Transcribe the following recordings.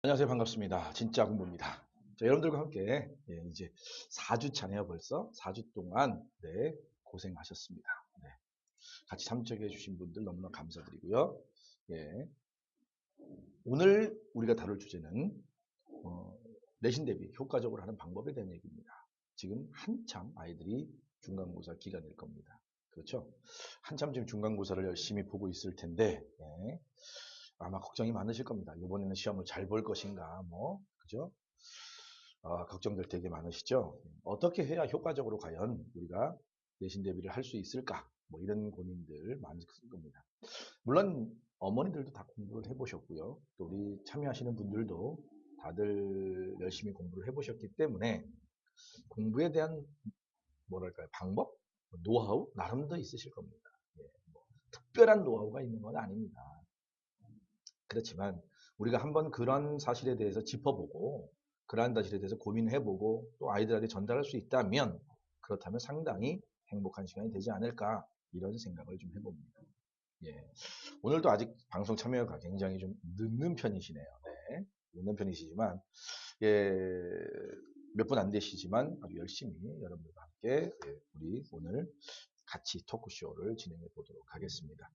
안녕하세요. 반갑습니다. 진짜 공부입니다. 자, 여러분들과 함께 이제 4주 차네요. 벌써 4주 동안 고생하셨습니다. 네, 같이 참석해 주신 분들 너무나 감사드리고요. 예, 오늘 우리가 다룰 주제는 어, 내신 대비 효과적으로 하는 방법에 대한 얘기입니다. 지금 한참 아이들이 중간고사 기간일 겁니다. 그렇죠? 한참 지금 중간고사를 열심히 보고 있을 텐데 아마 걱정이 많으실 겁니다. 이번에는 시험을 잘 볼 것인가, 그죠? 걱정들 되게 많으시죠? 어떻게 해야 효과적으로 과연 우리가 내신 대비를 할 수 있을까? 이런 고민들 많으실 겁니다. 물론 어머니들도 다 공부를 해보셨고요. 또 우리 참여하시는 분들도 다들 열심히 공부를 해보셨기 때문에 공부에 대한 뭐랄까요, 방법, 노하우 나름도 있으실 겁니다. 예, 특별한 노하우가 있는 건 아닙니다. 그렇지만 우리가 한번 그런 사실에 대해서 짚어보고 그러한 사실에 대해서 고민해보고 또 아이들에게 전달할 수 있다면 그렇다면 상당히 행복한 시간이 되지 않을까 이런 생각을 좀 해봅니다. 예. 오늘도 아직 방송 참여가 굉장히 좀 늦는 편이시네요. 네. 늦는 편이시지만 예, 몇 분 안 되시지만 아주 열심히 여러분들과 함께 우리 오늘 같이 토크쇼를 진행해 보도록 하겠습니다.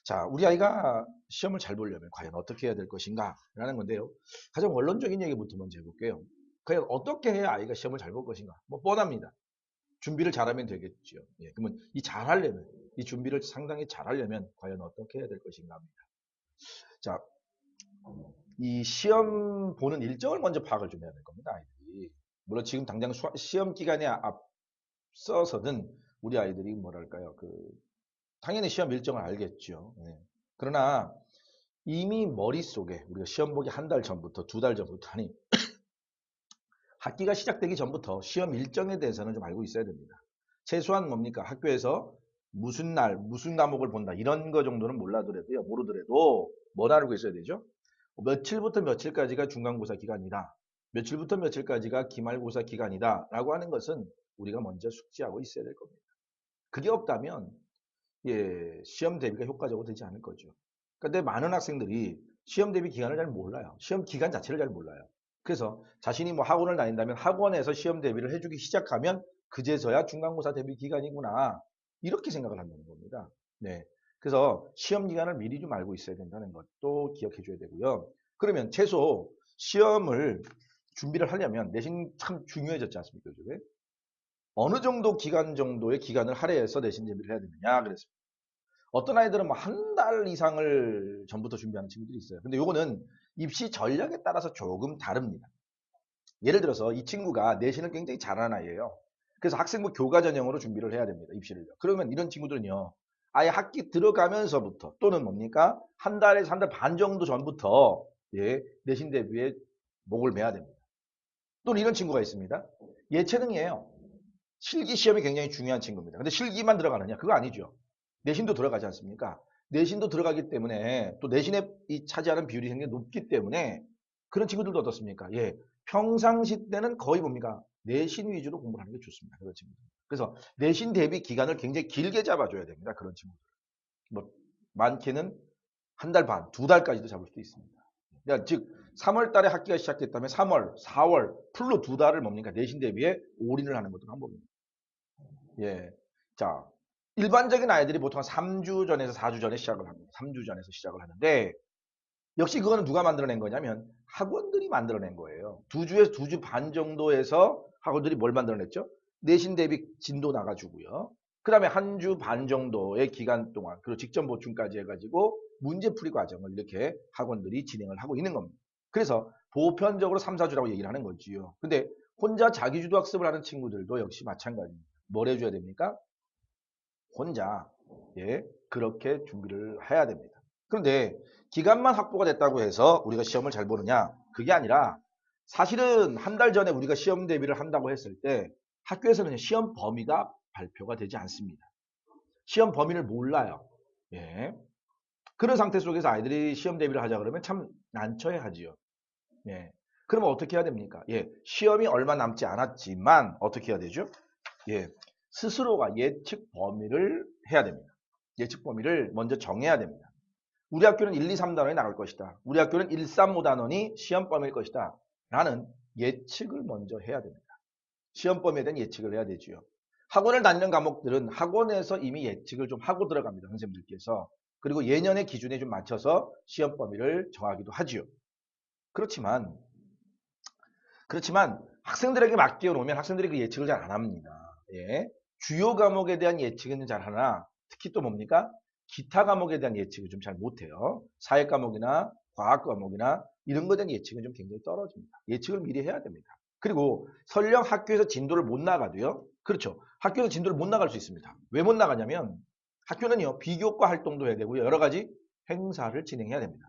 자, 우리 아이가 시험을 잘 보려면 과연 어떻게 해야 될 것인가? 라는 건데요. 가장 원론적인 얘기부터 먼저 해볼게요. 과연 어떻게 해야 아이가 시험을 잘 볼 것인가? 뻔합니다. 준비를 잘하면 되겠죠. 예, 그러면 이 준비를 상당히 잘하려면 과연 어떻게 해야 될 것인가 합니다. 자, 이 시험 보는 일정을 먼저 파악을 좀 해야 될 겁니다, 아이들이. 물론 지금 당장 시험 기간에 앞서서는 우리 아이들이 뭐랄까요, 당연히 시험 일정을 알겠죠. 예. 그러나 이미 머릿속에 우리가 시험 보기 한 달 전부터, 두 달 전부터, 아니, 학기가 시작되기 전부터 시험 일정에 대해서는 좀 알고 있어야 됩니다. 최소한 뭡니까? 학교에서 무슨 날, 무슨 과목을 본다. 이런 거 정도는 몰라더라도요, 모르더라도 뭘 알고 있어야 되죠? 며칠부터 며칠까지가 중간고사 기간이다. 며칠부터 며칠까지가 기말고사 기간이다. 라고 하는 것은 우리가 먼저 숙지하고 있어야 될 겁니다. 그게 없다면 시험 대비가 효과적으로 되지 않을 거죠. 근데 많은 학생들이 시험 대비 기간을 잘 몰라요. 시험 기간 자체를 잘 몰라요. 그래서 자신이 학원을 다닌다면 학원에서 시험 대비를 해주기 시작하면 그제서야 중간고사 대비 기간이구나. 이렇게 생각을 한다는 겁니다. 네. 그래서 시험 기간을 미리 좀 알고 있어야 된다는 것도 기억해 줘야 되고요. 그러면 최소 시험을 준비를 하려면 내신 참 중요해졌지 않습니까? 요즘에? 어느 정도 기간 정도의 기간을 할애해서 내신 준비를 해야 되느냐 그랬습니다. 어떤 아이들은 한 달 이상을 전부터 준비하는 친구들이 있어요. 근데 요거는 입시 전략에 따라서 조금 다릅니다. 예를 들어서 이 친구가 내신을 굉장히 잘하는 아이예요. 그래서 학생부 교과 전형으로 준비를 해야 됩니다. 입시를요. 그러면 이런 친구들은요. 아예 학기 들어가면서부터 또는 뭡니까? 한 달에서 한 달 반 정도 전부터 내신 대비에 목을 매야 됩니다. 또는 이런 친구가 있습니다. 예체능이에요. 실기 시험이 굉장히 중요한 친구입니다. 근데 실기만 들어가느냐? 그거 아니죠. 내신도 들어가지 않습니까? 내신도 들어가기 때문에 또 내신에 차지하는 비율이 굉장히 높기 때문에 그런 친구들도 어떻습니까? 평상시 때는 거의 뭡니까? 내신 위주로 공부를 하는 게 좋습니다. 그런 친구들. 그래서 내신 대비 기간을 굉장히 길게 잡아줘야 됩니다. 그런 친구들. 많게는 한 달 반, 두 달까지도 잡을 수도 있습니다. 그러니까 즉 3월 달에 학기가 시작됐다면 3월, 4월 풀로 두 달을 뭡니까? 내신 대비에 올인을 하는 것도 방법입니다. 예. 자, 일반적인 아이들이 보통 한 3주 전에서 4주 전에 시작을 합니다. 3주 전에서 시작을 하는데 역시 그거는 누가 만들어낸 거냐면 학원들이 만들어낸 거예요. 2주에서 2주 반 정도에서 학원들이 뭘 만들어냈죠? 내신 대비 진도 나가주고요. 그 다음에 한 주 반 정도의 기간 동안 그리고 직전 보충까지 해가지고 문제풀이 과정을 이렇게 학원들이 진행을 하고 있는 겁니다. 그래서 보편적으로 3, 4주라고 얘기를 하는 거지요. 근데 혼자 자기주도 학습을 하는 친구들도 역시 마찬가지입니다. 뭘 해줘야 됩니까? 혼자 그렇게 준비를 해야 됩니다. 그런데 기간만 확보가 됐다고 해서 우리가 시험을 잘 보느냐? 그게 아니라 사실은 한 달 전에 우리가 시험 대비를 한다고 했을 때 학교에서는 시험 범위가 발표가 되지 않습니다. 시험 범위를 몰라요. 예. 그런 상태 속에서 아이들이 시험 대비를 하자 그러면 참 난처해 하지요. 예. 그러면 어떻게 해야 됩니까? 시험이 얼마 남지 않았지만 어떻게 해야 되죠? 스스로가 예측 범위를 해야 됩니다. 예측 범위를 먼저 정해야 됩니다. 우리 학교는 1, 2, 3단원이 나갈 것이다. 우리 학교는 1, 3, 5단원이 시험 범위일 것이다. 라는 예측을 먼저 해야 됩니다. 시험 범위에 대한 예측을 해야 되지요. 학원을 다니는 과목들은 학원에서 이미 예측을 좀 하고 들어갑니다. 선생님들께서. 그리고 예년의 기준에 좀 맞춰서 시험 범위를 정하기도 하지요. 그렇지만 학생들에게 맡겨 놓으면 학생들이 그 예측을 잘 안 합니다. 예. 주요 과목에 대한 예측은 잘 하나, 특히 또 뭡니까? 기타 과목에 대한 예측을 좀 잘 못해요. 사회 과목이나 과학 과목이나 이런 것에 대한 예측은 좀 굉장히 떨어집니다. 예측을 미리 해야 됩니다. 그리고 설령 학교에서 진도를 못 나가도요. 그렇죠. 학교에서 진도를 못 나갈 수 있습니다. 왜 못 나가냐면 학교는요. 비교과 활동도 해야 되고요. 여러 가지 행사를 진행해야 됩니다.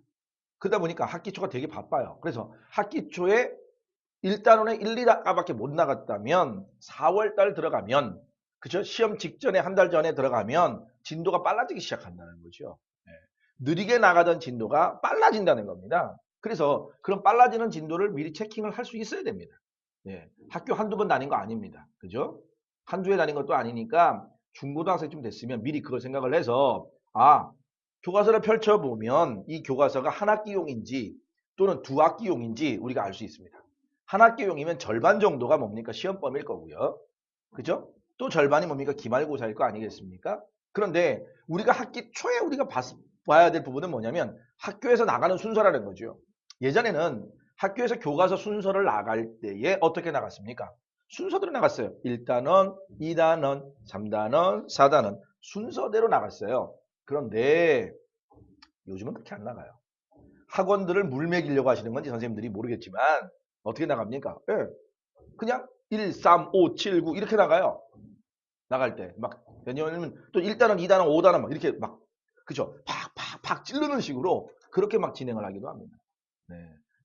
그러다 보니까 학기 초가 되게 바빠요. 그래서 학기 초에 1단원에 1, 2학과밖에 못 나갔다면 4월 달 들어가면 그죠? 시험 직전에 한 달 전에 들어가면 진도가 빨라지기 시작한다는 거죠. 네. 느리게 나가던 진도가 빨라진다는 겁니다. 그래서 그런 빨라지는 진도를 미리 체킹을 할 수 있어야 됩니다. 네. 학교 한두 번 다닌 거 아닙니다. 그죠? 한두 해 다닌 것도 아니니까 중고등학생쯤 됐으면 미리 그걸 생각을 해서 교과서를 펼쳐보면 이 교과서가 한 학기용인지 또는 두 학기용인지 우리가 알 수 있습니다. 한 학기용이면 절반 정도가 뭡니까? 시험 범위일 거고요. 그죠? 또 절반이 뭡니까? 기말고사일 거 아니겠습니까? 그런데 우리가 학기 초에 우리가 봐야 될 부분은 뭐냐면 학교에서 나가는 순서라는 거죠. 예전에는 학교에서 교과서 순서를 나갈 때에 어떻게 나갔습니까? 순서대로 나갔어요. 1단원, 2단원, 3단원, 4단원 순서대로 나갔어요. 그런데 요즘은 그렇게 안 나가요. 학원들을 물먹이려고 하시는 건지 선생님들이 모르겠지만 어떻게 나갑니까? 예. 그냥 1, 3, 5, 7, 9 이렇게 나가요. 나갈 때. 막 왜냐면 또 1단원, 2단원, 5단원 막 이렇게 막 그죠? 팍팍팍 찌르는 식으로 그렇게 막 진행을 하기도 합니다. 네.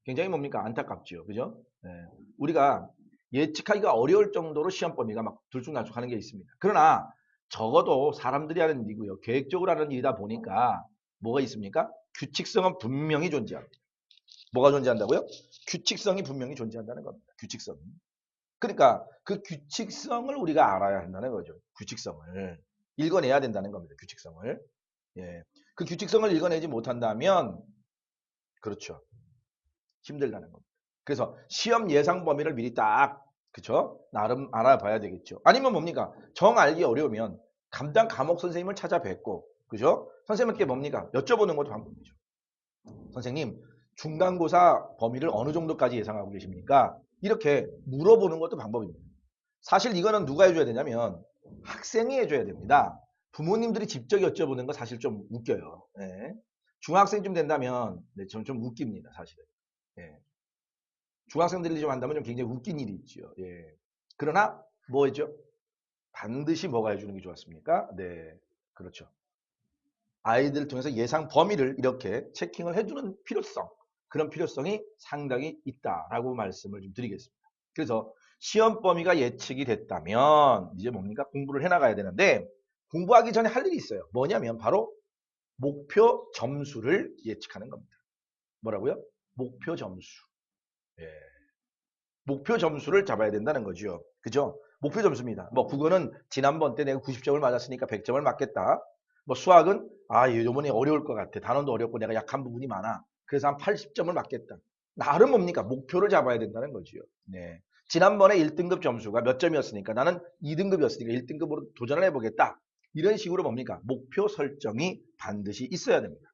굉장히 뭡니까? 안타깝죠. 그죠? 네. 우리가 예측하기가 어려울 정도로 시험 범위가 막 들쭉날쭉하는 게 있습니다. 그러나 적어도 사람들이 하는 일이고요. 계획적으로 하는 일이다 보니까 뭐가 있습니까? 규칙성은 분명히 존재합니다. 뭐가 존재한다고요? 규칙성이 분명히 존재한다는 겁니다. 규칙성. 그러니까 그 규칙성을 우리가 알아야 한다는 거죠. 규칙성을. 읽어내야 된다는 겁니다. 규칙성을. 예. 그 규칙성을 읽어내지 못한다면 그렇죠. 힘들다는 겁니다. 그래서 시험 예상 범위를 미리 딱 그쵸? 나름 알아봐야 되겠죠. 아니면 뭡니까? 정 알기 어려우면 담당 과목 선생님을 찾아뵙고 그죠? 선생님께 뭡니까? 여쭤보는 것도 방법이죠. 선생님, 중간고사 범위를 어느 정도까지 예상하고 계십니까? 이렇게 물어보는 것도 방법입니다. 사실 이거는 누가 해줘야 되냐면 학생이 해줘야 됩니다. 부모님들이 직접 여쭤보는 거 사실 좀 웃겨요. 네. 중학생쯤 된다면 네, 저는 좀 웃깁니다. 사실은. 예. 중학생들이 좀 한다면 좀 굉장히 웃긴 일이 있죠. 예. 그러나 뭐죠? 반드시 뭐가 해주는 게 좋았습니까? 네, 그렇죠. 아이들을 통해서 예상 범위를 이렇게 체킹을 해주는 필요성, 그런 필요성이 상당히 있다라고 말씀을 좀 드리겠습니다. 그래서 시험 범위가 예측이 됐다면 이제 뭡니까? 공부를 해나가야 되는데 공부하기 전에 할 일이 있어요. 뭐냐면 바로 목표 점수를 예측하는 겁니다. 뭐라고요? 목표 점수. 예. 목표 점수를 잡아야 된다는 거죠. 그죠? 목표 점수입니다. 뭐 국어는 지난번 때 내가 90점을 맞았으니까 100점을 맞겠다. 뭐 수학은 이번에 어려울 것 같아. 단원도 어렵고 내가 약한 부분이 많아. 그래서 한 80점을 맞겠다. 나름 뭡니까? 목표를 잡아야 된다는 거죠. 네. 지난번에 1등급 점수가 몇 점이었으니까 나는 2등급이었으니까 1등급으로 도전을 해보겠다. 이런 식으로 뭡니까? 목표 설정이 반드시 있어야 됩니다.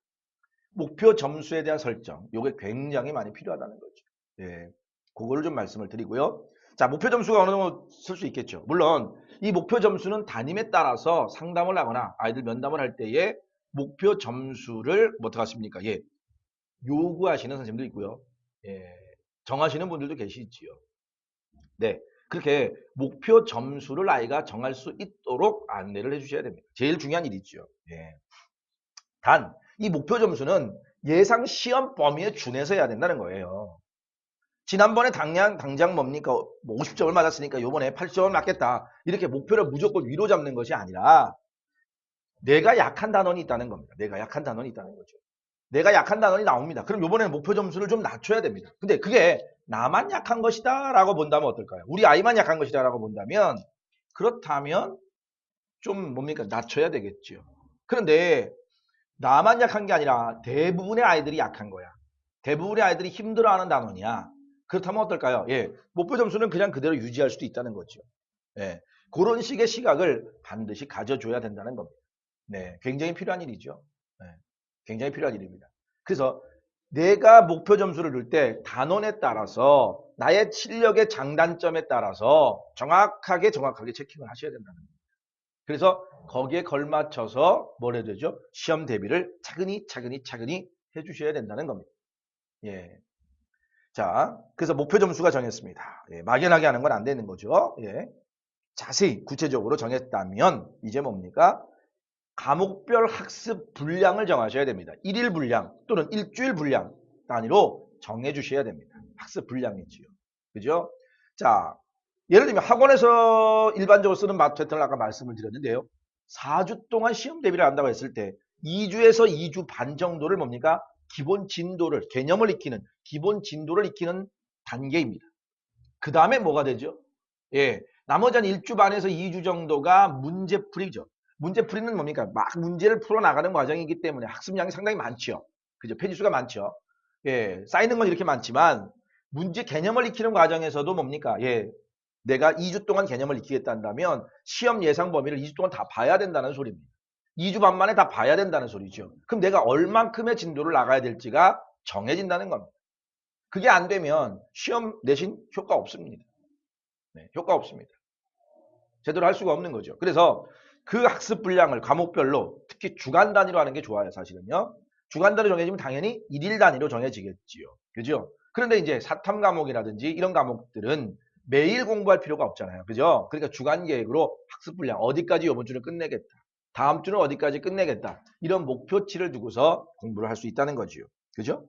목표 점수에 대한 설정. 이게 굉장히 많이 필요하다는 거죠. 예. 그거를 좀 말씀을 드리고요. 자, 목표 점수가 어느 정도 쓸 수 있겠죠. 물론 이 목표 점수는 담임에 따라서 상담을 하거나 아이들 면담을 할 때에 목표 점수를 어떻게 하십니까? 예. 요구하시는 선생님도 있고요. 예. 정하시는 분들도 계시지요. 네. 그렇게 목표 점수를 아이가 정할 수 있도록 안내를 해 주셔야 됩니다. 제일 중요한 일이죠. 예. 단, 이 목표 점수는 예상 시험 범위에 준해서 해야 된다는 거예요. 지난번에 당장 뭡니까? 50점을 맞았으니까 요번에 80점을 맞겠다. 이렇게 목표를 무조건 위로 잡는 것이 아니라 내가 약한 단원이 있다는 겁니다. 내가 약한 단원이 있다는 거죠. 내가 약한 단원이 나옵니다. 그럼 요번에는 목표 점수를 좀 낮춰야 됩니다. 근데 그게 나만 약한 것이다 라고 본다면 어떨까요? 우리 아이만 약한 것이다 라고 본다면 그렇다면 좀 뭡니까? 낮춰야 되겠죠. 그런데 나만 약한 게 아니라 대부분의 아이들이 약한 거야. 대부분의 아이들이 힘들어하는 단원이야. 그렇다면 어떨까요? 예, 목표 점수는 그냥 그대로 유지할 수도 있다는 거죠. 예, 그런 식의 시각을 반드시 가져줘야 된다는 겁니다. 네, 굉장히 필요한 일이죠. 네, 굉장히 필요한 일입니다. 그래서 내가 목표 점수를 넣을 때 단원에 따라서 나의 실력의 장단점에 따라서 정확하게 체킹을 하셔야 된다는 겁니다. 그래서 거기에 걸맞춰서 뭘 해야 되죠? 시험 대비를 차근히 해주셔야 된다는 겁니다. 예. 자, 그래서 목표 점수가 정했습니다. 예, 막연하게 하는 건 안 되는 거죠. 예. 자세히 구체적으로 정했다면 이제 뭡니까? 과목별 학습 분량을 정하셔야 됩니다. 일일 분량 또는 일주일 분량 단위로 정해 주셔야 됩니다. 학습 분량이지요. 그죠? 자, 예를 들면 학원에서 일반적으로 쓰는 마트 패턴을 아까 말씀을 드렸는데요. 4주 동안 시험 대비를 한다고 했을 때 2주에서 2주 반 정도를 뭡니까? 기본 진도를, 개념을 익히는, 기본 진도를 익히는 단계입니다. 그 다음에 뭐가 되죠? 예, 나머지 한 1주 반에서 2주 정도가 문제풀이죠. 문제풀이는 뭡니까? 막 문제를 풀어나가는 과정이기 때문에 학습량이 상당히 많죠. 그죠? 페이지수가 많죠. 예, 쌓이는 건 이렇게 많지만 문제 개념을 익히는 과정에서도 뭡니까? 예, 내가 2주 동안 개념을 익히겠다 한다면 시험 예상 범위를 2주 동안 다 봐야 된다는 소리입니다. 2주 반 만에 다 봐야 된다는 소리죠. 그럼 내가 얼만큼의 진도를 나가야 될지가 정해진다는 겁니다. 그게 안 되면 시험 내신 효과 없습니다. 네, 효과 없습니다. 제대로 할 수가 없는 거죠. 그래서 그 학습 분량을 과목별로 특히 주간 단위로 하는 게 좋아요, 사실은요. 주간 단위로 정해지면 당연히 일일 단위로 정해지겠지요. 그죠? 그런데 이제 사탐 과목이라든지 이런 과목들은 매일 공부할 필요가 없잖아요. 그죠? 그러니까 주간 계획으로 학습 분량 어디까지 이번 주는 끝내겠다. 다음 주는 어디까지 끝내겠다. 이런 목표치를 두고서 공부를 할 수 있다는 거지요. 그죠?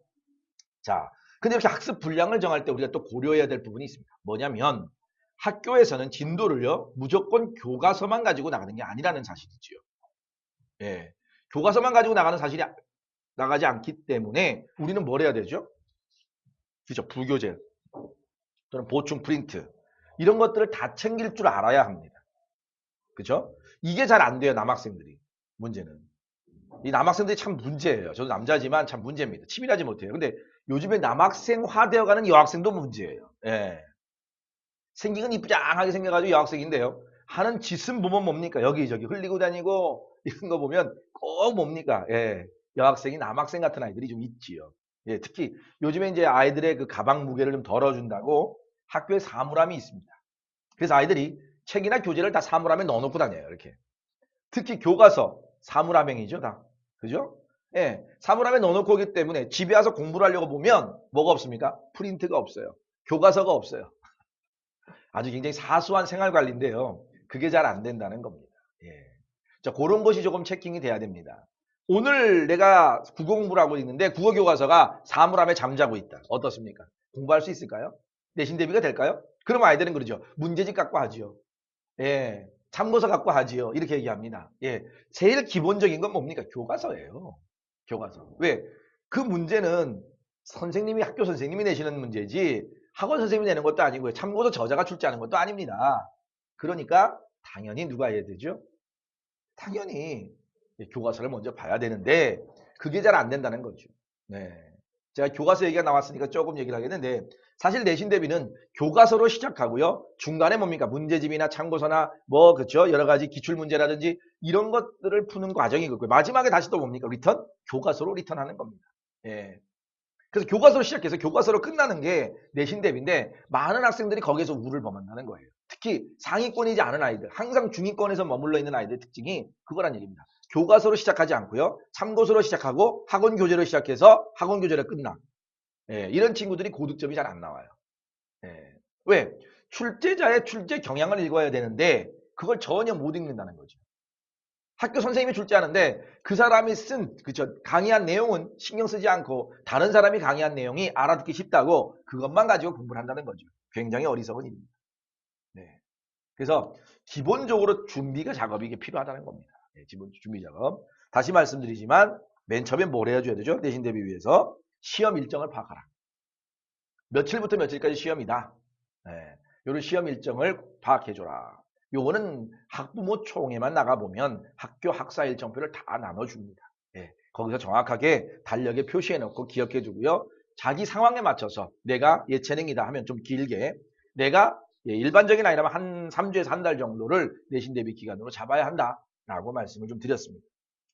자, 근데 이렇게 학습 분량을 정할 때 우리가 또 고려해야 될 부분이 있습니다. 뭐냐면 학교에서는 진도를요 무조건 교과서만 가지고 나가는 게 아니라는 사실이지요. 예, 교과서만 가지고 나가는 사실이 나가지 않기 때문에 우리는 뭘 해야 되죠? 그죠? 부교재 또는 보충 프린트 이런 것들을 다 챙길 줄 알아야 합니다. 그죠? 이게 잘 안 돼요, 남학생들이. 문제는 이 남학생들이 참 문제예요. 저도 남자지만 참 문제입니다. 치밀하지 못해요. 근데 요즘에 남학생화되어가는 여학생도 문제예요. 예. 생긴 건 이쁘장하게 생겨가지고 여학생인데요. 하는 짓은 보면 뭡니까? 여기저기 흘리고 다니고 이런 거 보면 꼭 뭡니까? 예, 여학생이 남학생 같은 아이들이 좀 있지요. 예, 특히 요즘에 이제 아이들의 그 가방 무게를 좀 덜어준다고 학교에 사물함이 있습니다. 그래서 아이들이 책이나 교재를 다 사물함에 넣어놓고 다녀요. 이렇게. 특히 교과서 사물함행이죠, 다. 그죠? 예, 사물함에 넣어놓고 오기 때문에 집에 와서 공부를 하려고 보면 뭐가 없습니까? 프린트가 없어요. 교과서가 없어요. 아주 굉장히 사소한 생활 관리인데요. 그게 잘 안 된다는 겁니다. 예. 자, 그런 것이 조금 체킹이 돼야 됩니다. 오늘 내가 국어 공부를 하고 있는데 국어 교과서가 사물함에 잠자고 있다. 어떻습니까? 공부할 수 있을까요? 내신 대비가 될까요? 그럼 아이들은 그러죠. 문제집 갖고 하지요. 예. 참고서 갖고 하지요. 이렇게 얘기합니다. 예. 제일 기본적인 건 뭡니까? 교과서예요. 교과서. 왜? 그 문제는 선생님이 학교 선생님이 내시는 문제지 학원 선생님이 내는 것도 아니고요. 참고서 저자가 출제하는 것도 아닙니다. 그러니까 당연히 누가 해야 되죠? 당연히 교과서를 먼저 봐야 되는데 그게 잘 안 된다는 거죠. 네. 제가 교과서 얘기가 나왔으니까 조금 얘기를 하겠는데 사실 내신 대비는 교과서로 시작하고요. 중간에 뭡니까? 문제집이나 참고서나 뭐 그렇죠. 여러 가지 기출 문제라든지 이런 것들을 푸는 과정이고요. 마지막에 다시 또 뭡니까? 리턴? 교과서로 리턴하는 겁니다. 예. 그래서 교과서로 시작해서 교과서로 끝나는 게 내신 대비인데 많은 학생들이 거기에서 우를 범한다는 거예요. 특히 상위권이지 않은 아이들, 항상 중위권에서 머물러 있는 아이들의 특징이 그거란 얘기입니다. 교과서로 시작하지 않고요. 참고서로 시작하고 학원 교재로 시작해서 학원 교재로 끝나. 예, 이런 친구들이 고득점이 잘 안 나와요. 예. 왜? 출제자의 출제 경향을 읽어야 되는데 그걸 전혀 못 읽는다는 거죠. 학교 선생님이 출제하는데 그 사람이 쓴 그쵸 강의한 내용은 신경 쓰지 않고 다른 사람이 강의한 내용이 알아듣기 쉽다고 그것만 가지고 공부를 한다는 거죠. 굉장히 어리석은 일입니다. 네. 그래서 기본적으로 준비가 작업이 이게 필요하다는 겁니다. 네, 기본 준비 작업. 다시 말씀드리지만 맨 처음에 뭘 해줘야 되죠? 내신 대비 위해서 시험 일정을 파악하라. 며칠부터 며칠까지 시험이다. 네. 요런 시험 일정을 파악해줘라. 요거는 학부모 총회만 나가보면 학교 학사 일정표를 다 나눠줍니다. 예. 거기서 정확하게 달력에 표시해 놓고 기억해 두고요. 자기 상황에 맞춰서 내가 예체능이다 하면 좀 길게 내가 일반적인 아이라면 한 3주에서 한 달 정도를 내신 대비 기간으로 잡아야 한다라고 말씀을 좀 드렸습니다.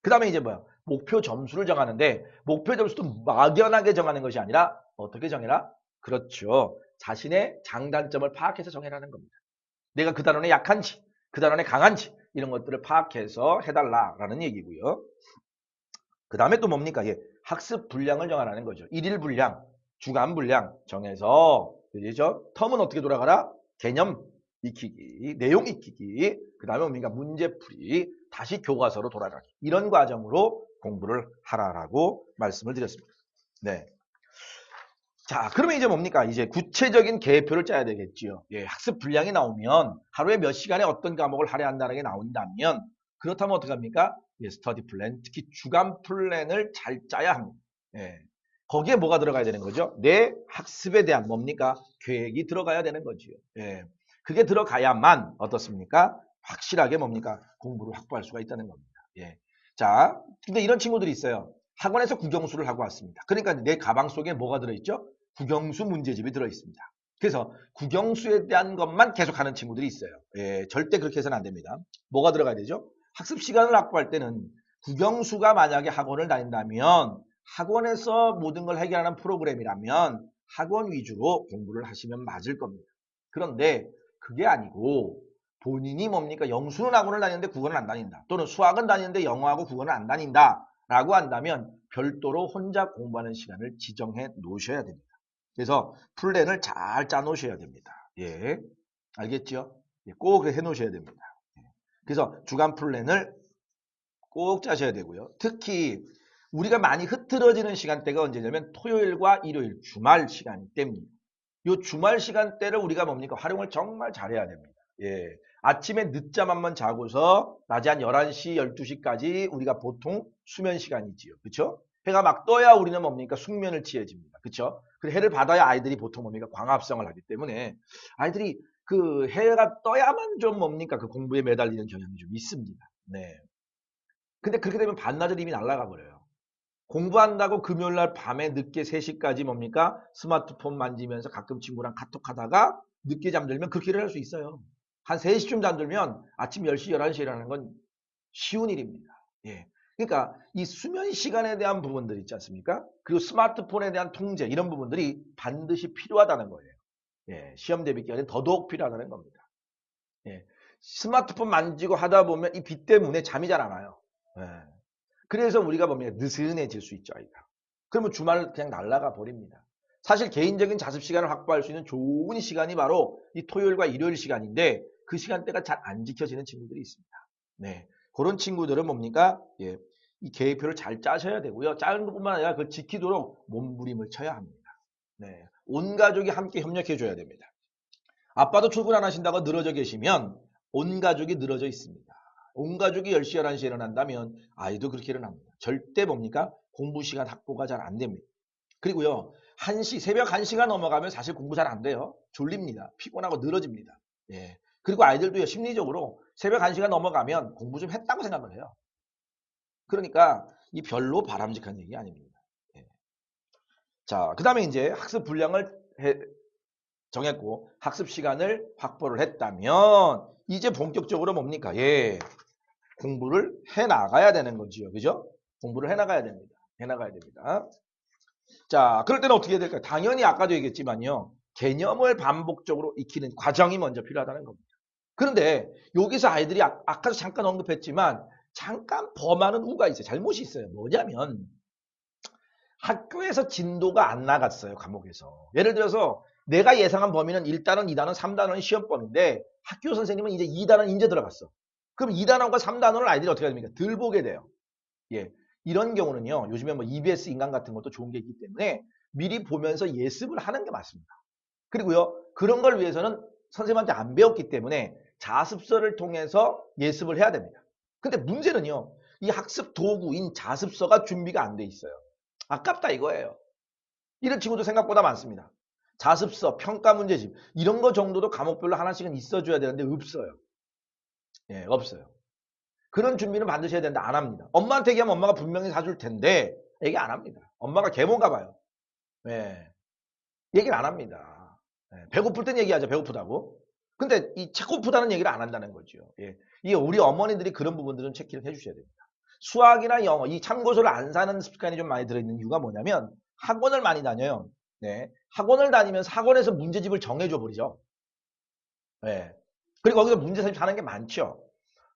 그 다음에 이제 뭐야? 목표 점수를 정하는데 목표 점수도 막연하게 정하는 것이 아니라 어떻게 정해라? 그렇죠. 자신의 장단점을 파악해서 정해라는 겁니다. 내가 그 단원에 약한지, 그 단원에 강한지 이런 것들을 파악해서 해달라라는 얘기고요. 그 다음에 또 뭡니까? 예, 학습 분량을 정하라는 거죠. 일일 분량, 주간 분량 정해서 그죠? 텀은 어떻게 돌아가라? 개념 익히기, 내용 익히기, 그 다음에 뭡니까? 문제풀이, 다시 교과서로 돌아가기. 이런 과정으로 공부를 하라라고 말씀을 드렸습니다. 네. 자, 그러면 이제 뭡니까? 이제 구체적인 계획표를 짜야 되겠지요. 예, 학습 분량이 나오면 하루에 몇 시간에 어떤 과목을 하려 한다는 게 나온다면 그렇다면 어떻게 합니까? 예, 스터디 플랜, 특히 주간 플랜을 잘 짜야 합니다. 예. 거기에 뭐가 들어가야 되는 거죠? 내 학습에 대한 뭡니까? 계획이 들어가야 되는 거지요. 예. 그게 들어가야만 어떻습니까? 확실하게 뭡니까? 공부를 확보할 수가 있다는 겁니다. 예. 자, 근데 이런 친구들이 있어요. 학원에서 국영수를 하고 왔습니다. 그러니까 내 가방 속에 뭐가 들어있죠? 국영수 문제집이 들어있습니다. 그래서 국영수에 대한 것만 계속하는 친구들이 있어요. 예, 절대 그렇게 해서는 안 됩니다. 뭐가 들어가야 되죠? 학습 시간을 확보할 때는 국영수가 만약에 학원을 다닌다면 학원에서 모든 걸 해결하는 프로그램이라면 학원 위주로 공부를 하시면 맞을 겁니다. 그런데 그게 아니고 본인이 뭡니까? 영수는 학원을 다니는데 국어는 안 다닌다. 또는 수학은 다니는데 영어하고 국어는 안 다닌다. 라고 한다면 별도로 혼자 공부하는 시간을 지정해 놓으셔야 됩니다. 그래서 플랜을 잘 짜 놓으셔야 됩니다. 예. 알겠죠? 예, 꼭 해 놓으셔야 됩니다. 예. 그래서 주간 플랜을 꼭 짜셔야 되고요. 특히 우리가 많이 흐트러지는 시간대가 언제냐면 토요일과 일요일 주말 시간대입니다. 이 주말 시간대를 우리가 뭡니까? 활용을 정말 잘해야 됩니다. 예. 아침에 늦잠 한번 자고서 낮에 한 11시, 12시까지 우리가 보통 수면 시간이지요. 그렇죠? 해가 막 떠야 우리는 뭡니까? 숙면을 취해집니다. 그렇죠? 그 해를 받아야 아이들이 보통 뭡니까? 광합성을 하기 때문에 아이들이 그 해가 떠야만 좀 뭡니까? 그 공부에 매달리는 경향이 좀 있습니다. 네. 근데 그렇게 되면 반나절 이미 날아가 버려요. 공부한다고 금요일날 밤에 늦게 3시까지 뭡니까? 스마트폰 만지면서 가끔 친구랑 카톡하다가 늦게 잠들면 그렇게 일어날 수 있어요. 한 3시쯤 잠들면 아침 10시, 11시에 일어나는 건 쉬운 일입니다. 예. 그러니까 이 수면 시간에 대한 부분들 있지 않습니까? 그리고 스마트폰에 대한 통제 이런 부분들이 반드시 필요하다는 거예요. 예. 시험 대비 기간에 더더욱 필요하다는 겁니다. 예. 스마트폰 만지고 하다 보면 이 빛 때문에 잠이 잘 안 와요. 예. 그래서 우리가 보면 느슨해질 수 있죠, 아이가. 그러면 주말 그냥 날아가 버립니다. 사실 개인적인 자습 시간을 확보할 수 있는 좋은 시간이 바로 이 토요일과 일요일 시간인데 그 시간대가 잘 안 지켜지는 친구들이 있습니다. 네. 그런 친구들은 뭡니까? 예. 이 계획표를 잘 짜셔야 되고요. 짜는 것뿐만 아니라 그걸 지키도록 몸부림을 쳐야 합니다. 네. 온 가족이 함께 협력해 줘야 됩니다. 아빠도 출근 안 하신다고 늘어져 계시면 온 가족이 늘어져 있습니다. 온 가족이 10시, 11시에 일어난다면 아이도 그렇게 일어납니다. 절대 뭡니까? 공부 시간 확보가 잘 안 됩니다. 그리고요. 1시, 새벽 1시가 넘어가면 사실 공부 잘 안 돼요. 졸립니다. 피곤하고 늘어집니다. 예. 그리고 아이들도요, 심리적으로 새벽 1시가 넘어가면 공부 좀 했다고 생각을 해요. 그러니까 이 별로 바람직한 얘기 아닙니다. 예. 자, 그 다음에 이제 학습 분량을 정했고 학습 시간을 확보를 했다면 이제 본격적으로 뭡니까? 예. 공부를 해 나가야 되는 거지요. 그죠? 공부를 해 나가야 됩니다. 해 나가야 됩니다. 자, 그럴 때는 어떻게 해야 될까요? 당연히 아까도 얘기했지만요. 개념을 반복적으로 익히는 과정이 먼저 필요하다는 겁니다. 그런데 여기서 아이들이 아까도 잠깐 언급했지만 잠깐 범하는 우가 있어요. 잘못이 있어요. 뭐냐면 학교에서 진도가 안 나갔어요. 과목에서. 예를 들어서 내가 예상한 범위는 1단원, 2단원, 3단원이 시험범인데 학교 선생님은 이제 2단원 이제 들어갔어. 그럼 2단원과 3단원을 아이들이 어떻게 합니까? 덜 보게 돼요. 예. 이런 경우는요. 요즘에 뭐 EBS 인강 같은 것도 좋은 게 있기 때문에 미리 보면서 예습을 하는 게 맞습니다. 그리고요. 그런 걸 위해서는 선생님한테 안 배웠기 때문에 자습서를 통해서 예습을 해야 됩니다. 근데 문제는요. 이 학습 도구인 자습서가 준비가 안 돼 있어요. 아깝다 이거예요. 이런 친구도 생각보다 많습니다. 자습서, 평가 문제집 이런 거 정도도 과목별로 하나씩은 있어줘야 되는데 없어요. 예, 없어요. 그런 준비는 반드시 해야 되는데 안 합니다. 엄마한테 얘기하면 엄마가 분명히 사줄 텐데 얘기 안 합니다. 엄마가 계모인가 봐요. 예. 얘기를 안 합니다. 예. 배고플 땐 얘기하죠. 배고프다고. 근데 이 차고프다는 얘기를 안 한다는 거죠. 예. 이게 우리 어머니들이 그런 부분들은 체크를 해주셔야 됩니다. 수학이나 영어, 이 참고서를 안 사는 습관이 좀 많이 들어있는 이유가 뭐냐면 학원을 많이 다녀요. 네. 학원을 다니면서 학원에서 문제집을 정해줘 버리죠. 예. 그리고 거기서 문제집 하는 게 많죠.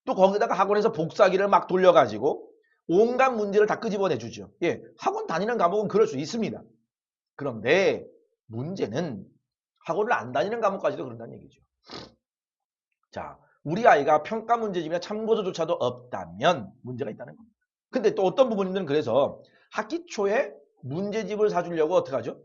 또 거기다가 학원에서 복사기를 막 돌려가지고 온갖 문제를 다 끄집어내주죠. 예. 학원 다니는 과목은 그럴 수 있습니다. 그런데 문제는 학원을 안 다니는 과목까지도 그런다는 얘기죠. 자, 우리 아이가 평가 문제집이나 참고서조차도 없다면 문제가 있다는 겁니다. 근데 또 어떤 부모님들은 그래서 학기 초에 문제집을 사주려고 어떻게 하죠?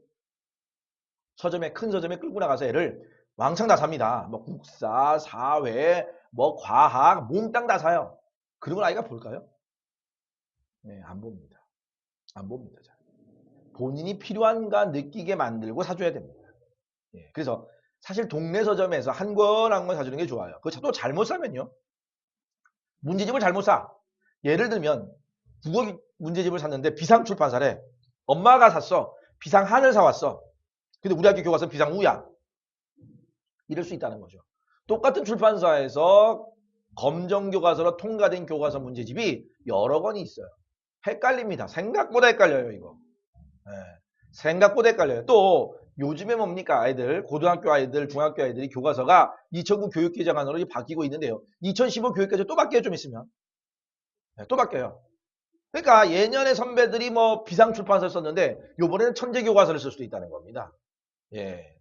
서점에, 큰 서점에 끌고 나가서 애를 왕창 다 삽니다. 뭐 국사, 사회, 뭐 과학, 몽땅 다 사요. 그런 걸 아이가 볼까요? 네, 안 봅니다. 안 봅니다. 잘. 본인이 필요한가 느끼게 만들고 사줘야 됩니다. 예, 그래서 사실 동네 서점에서 한 권 한 권 사주는 게 좋아요. 그거 또 잘못 사면요. 문제집을 잘못 사. 예를 들면 국어 문제집을 샀는데 비상출판사래. 엄마가 샀어. 비상한을 사왔어. 근데 우리 학교 교과서는 비상우야. 이럴 수 있다는 거죠. 똑같은 출판사에서 검정교과서로 통과된 교과서 문제집이 여러 권이 있어요. 헷갈립니다. 생각보다 헷갈려요, 이거. 네. 생각보다 헷갈려요. 또 요즘에 뭡니까? 아이들, 고등학교 아이들, 중학교 아이들이 교과서가 2009 교육개정안으로 바뀌고 있는데요. 2015 교육개정 또 바뀌어요, 좀 있으면. 네, 또 바뀌어요. 그러니까 예년에 선배들이 뭐 비상출판서를 썼는데 요번에는 천재교과서를 쓸 수도 있다는 겁니다. 예.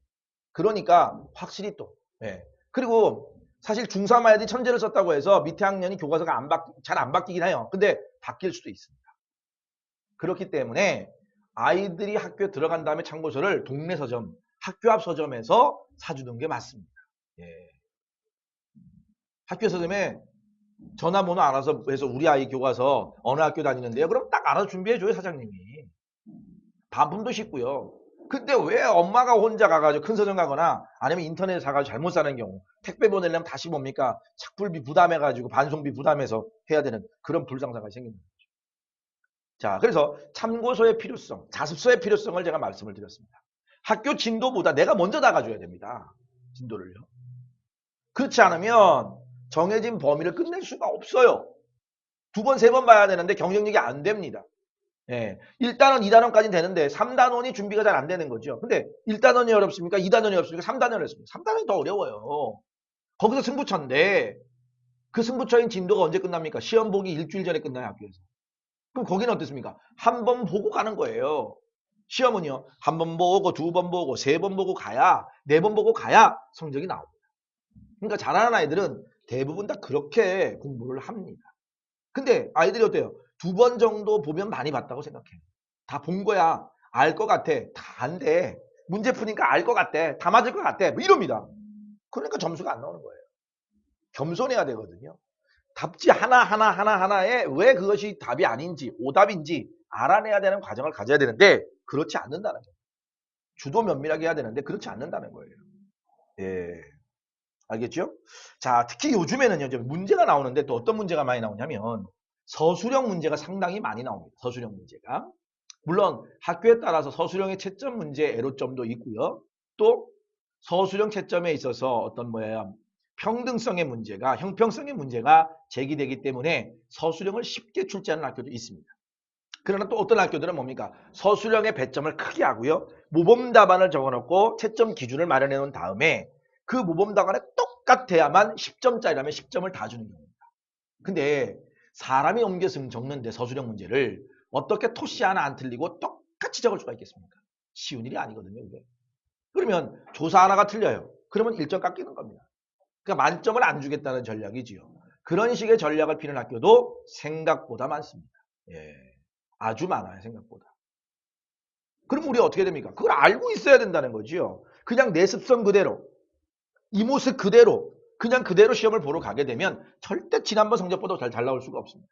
그러니까 확실히 또. 예. 그리고 사실 중3 아이들이 천재를 썼다고 해서 밑에 학년이 교과서가 잘 안 바뀌긴 해요. 근데 바뀔 수도 있습니다. 그렇기 때문에 아이들이 학교에 들어간 다음에 참고서를 동네 서점, 학교 앞 서점에서 사주는 게 맞습니다. 예. 학교 서점에 전화번호 알아서 해서 우리 아이 교과서 어느 학교 다니는데요. 그럼 딱 알아서 준비해줘요, 사장님이. 반품도 쉽고요. 근데 왜 엄마가 혼자 가가지고 큰 서점 가거나 아니면 인터넷에 사가지고 잘못 사는 경우 택배 보내려면 다시 뭡니까? 착불비 부담해가지고 반송비 부담해서 해야 되는 그런 불상사가 생기는 거죠. 자, 그래서 참고서의 필요성, 자습서의 필요성을 제가 말씀을 드렸습니다. 학교 진도보다 내가 먼저 나가줘야 됩니다. 진도를요. 그렇지 않으면 정해진 범위를 끝낼 수가 없어요. 두 번, 세 번 봐야 되는데 경쟁력이 안 됩니다. 예. 1단원, 2단원까지는 되는데 3단원이 준비가 잘 안 되는 거죠. 근데 1단원이 어렵습니까? 2단원이 어렵습니까? 3단원이 어렵습니까? 3단원이 더 어려워요. 거기서 승부처인데 그 승부처인 진도가 언제 끝납니까? 시험 보기 일주일 전에 끝나요, 학교에서. 그럼 거기는 어떻습니까? 한 번 보고 가는 거예요. 시험은요. 한 번 보고, 두 번 보고, 세 번 보고 가야, 네 번 보고 가야 성적이 나옵니다. 그러니까 잘하는 아이들은 대부분 다 그렇게 공부를 합니다. 근데 아이들이 어때요? 두 번 정도 보면 많이 봤다고 생각해. 다 본 거야. 알 것 같아. 다 안 돼. 문제 푸니까 알 것 같아. 다 맞을 것 같아. 뭐 이럽니다. 그러니까 점수가 안 나오는 거예요. 겸손해야 되거든요. 답지 하나하나에 왜 그것이 답이 아닌지, 오답인지 알아내야 되는 과정을 가져야 되는데 그렇지 않는다는 거예요. 주도 면밀하게 해야 되는데 그렇지 않는다는 거예요. 예. 알겠죠? 자, 특히 요즘에는요, 좀 문제가 나오는데 또 어떤 문제가 많이 나오냐면 서술형 문제가 상당히 많이 나옵니다. 서술형 문제가. 물론 학교에 따라서 서술형의 채점 문제 애로점도 있고요. 또 서술형 채점에 있어서 어떤 평등성의 문제가, 형평성의 문제가 제기되기 때문에 서술형을 쉽게 출제하는 학교도 있습니다. 그러나 또 어떤 학교들은 뭡니까? 서술형의 배점을 크게 하고요. 모범 답안을 적어놓고 채점 기준을 마련해 놓은 다음에 그 모범 답안에 똑같아야만 10점짜리라면 10점을 다 주는 경우입니다. 근데 사람이 옮겨서 적는데 서술형 문제를 어떻게 토시 하나 안 틀리고 똑같이 적을 수가 있겠습니까? 쉬운 일이 아니거든요, 이게. 그러면 조사 하나가 틀려요. 그러면 1점 깎이는 겁니다. 그러니까 만점을 안 주겠다는 전략이지요. 그런 식의 전략을 피는 학교도 생각보다 많습니다. 예, 아주 많아요, 생각보다. 그럼 우리 어떻게 됩니까? 그걸 알고 있어야 된다는 거지요. 그냥 내 습성 그대로, 이 모습 그대로, 그냥 그대로 시험을 보러 가게 되면 절대 지난번 성적보다 잘 나올 수가 없습니다.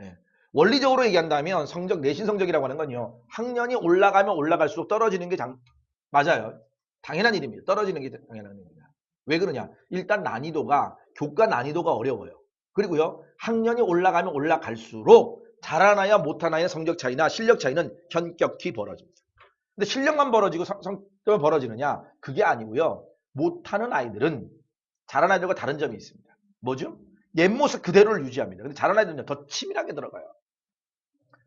예. 원리적으로 얘기한다면 성적, 내신 성적이라고 하는 건요. 학년이 올라가면 올라갈수록 떨어지는 게 맞아요. 당연한 일입니다. 떨어지는 게 당연한 일입니다. 왜 그러냐? 일단 난이도가, 교과 난이도가 어려워요. 그리고요, 학년이 올라가면 올라갈수록 잘하는 아이와 못하는 아이의 성적 차이나 실력 차이는 현격히 벌어집니다. 근데 실력만 벌어지고 성격만 벌어지느냐? 그게 아니고요. 못하는 아이들은 잘하는 아이들과 다른 점이 있습니다. 뭐죠? 옛 모습 그대로를 유지합니다. 근데 잘하는 아이들은 더 치밀하게 들어가요.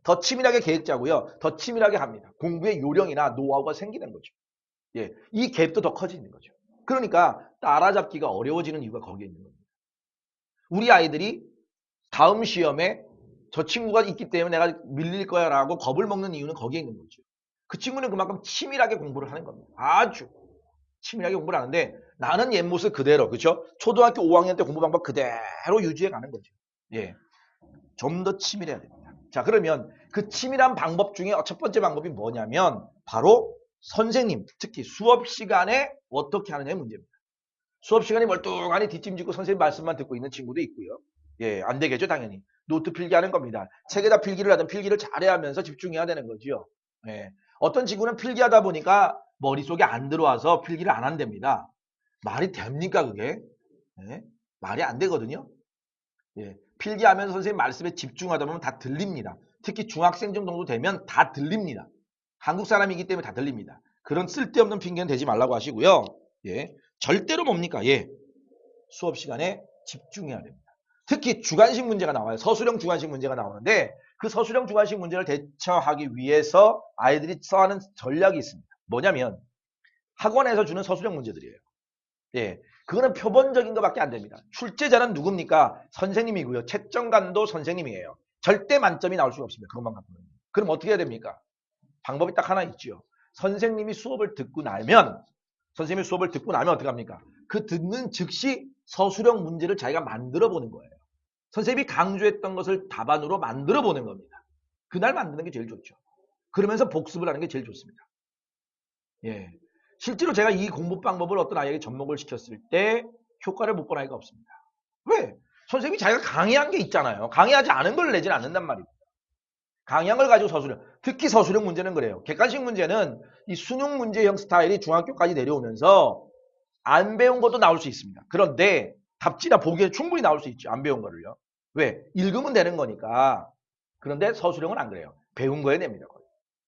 더 치밀하게 계획 짜고요. 더 치밀하게 합니다. 공부의 요령이나 노하우가 생기는 거죠. 예, 이 갭도 더 커지는 거죠. 그러니까 따라잡기가 어려워지는 이유가 거기에 있는 겁니다. 우리 아이들이 다음 시험에 저 친구가 있기 때문에 내가 밀릴 거야 라고 겁을 먹는 이유는 거기에 있는 거죠. 그 친구는 그만큼 치밀하게 공부를 하는 겁니다. 아주 치밀하게 공부를 하는데 나는 옛 모습 그대로, 그렇죠? 초등학교 5학년 때 공부 방법 그대로 유지해 가는 거죠. 예, 좀 더 치밀해야 됩니다. 자, 그러면 그 치밀한 방법 중에 첫 번째 방법이 뭐냐면 바로 선생님, 특히 수업 시간에 어떻게 하느냐의 문제입니다. 수업 시간에 멀뚱하니 뒷짐지고 선생님 말씀만 듣고 있는 친구도 있고요. 예, 안 되겠죠, 당연히. 노트 필기하는 겁니다. 책에다 필기를 하든 필기를 잘해야 하면서 집중해야 되는 거죠. 예. 어떤 친구는 필기하다 보니까 머릿속에 안 들어와서 필기를 안 한답니다. 말이 됩니까, 그게? 예? 말이 안 되거든요. 예. 필기하면서 선생님 말씀에 집중하다 보면 다 들립니다. 특히 중학생 정도 되면 다 들립니다. 한국 사람이기 때문에 다 들립니다. 그런 쓸데없는 핑계는 대지 말라고 하시고요. 예. 절대로 뭡니까? 예. 수업 시간에 집중해야 됩니다. 특히 주관식 문제가 나와요. 서술형 주관식 문제가 나오는데 그 서술형 주관식 문제를 대처하기 위해서 아이들이 써하는 전략이 있습니다. 뭐냐면 학원에서 주는 서술형 문제들이에요. 예, 그거는 표본적인 것밖에 안 됩니다. 출제자는 누굽니까? 선생님이고요. 채점관도 선생님이에요. 절대 만점이 나올 수가 없습니다. 그것만 갖고는. 그럼 어떻게 해야 됩니까? 방법이 딱 하나 있죠. 선생님이 수업을 듣고 나면 어떻게 합니까? 그 듣는 즉시 서술형 문제를 자기가 만들어 보는 거예요. 선생님이 강조했던 것을 답안으로 만들어 보는 겁니다. 그날 만드는 게 제일 좋죠. 그러면서 복습을 하는 게 제일 좋습니다. 예. 실제로 제가 이 공부 방법을 어떤 아이에게 접목을 시켰을 때 효과를 못 본 아이가 없습니다. 왜? 선생님이 자기가 강의한 게 있잖아요. 강의하지 않은 걸 내지는 않는단 말입니다. 강의한 걸 가지고 서술형, 특히 서술형 문제는 그래요. 객관식 문제는 이 수능 문제형 스타일이 중학교까지 내려오면서 안 배운 것도 나올 수 있습니다. 그런데 답지나 보기에 충분히 나올 수 있죠. 안 배운 거를요. 왜? 읽으면 되는 거니까. 그런데 서술형은 안 그래요. 배운 거에 냅니다.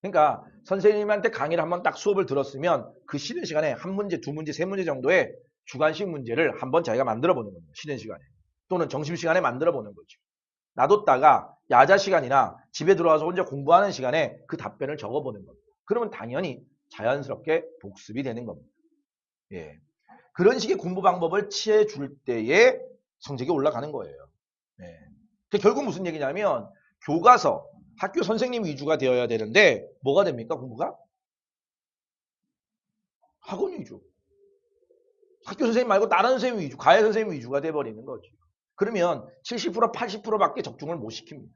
그러니까 선생님한테 강의를 한번 딱 수업을 들었으면 그 쉬는 시간에 한 문제, 두 문제, 세 문제 정도의 주관식 문제를 한번 자기가 만들어 보는 겁니다. 쉬는 시간에. 또는 점심시간에 만들어 보는 거죠. 놔뒀다가 야자 시간이나 집에 들어와서 혼자 공부하는 시간에 그 답변을 적어보는 겁니다. 그러면 당연히 자연스럽게 복습이 되는 겁니다. 예. 그런 식의 공부 방법을 취해줄 때에 성적이 올라가는 거예요. 예. 결국 무슨 얘기냐면 교과서, 학교 선생님 위주가 되어야 되는데 뭐가 됩니까? 공부가? 학원 위주. 학교 선생님 말고 다른 선생님 위주, 과외 선생님 위주가 돼버리는 거죠. 그러면 70%, 80%밖에 적중을 못 시킵니다.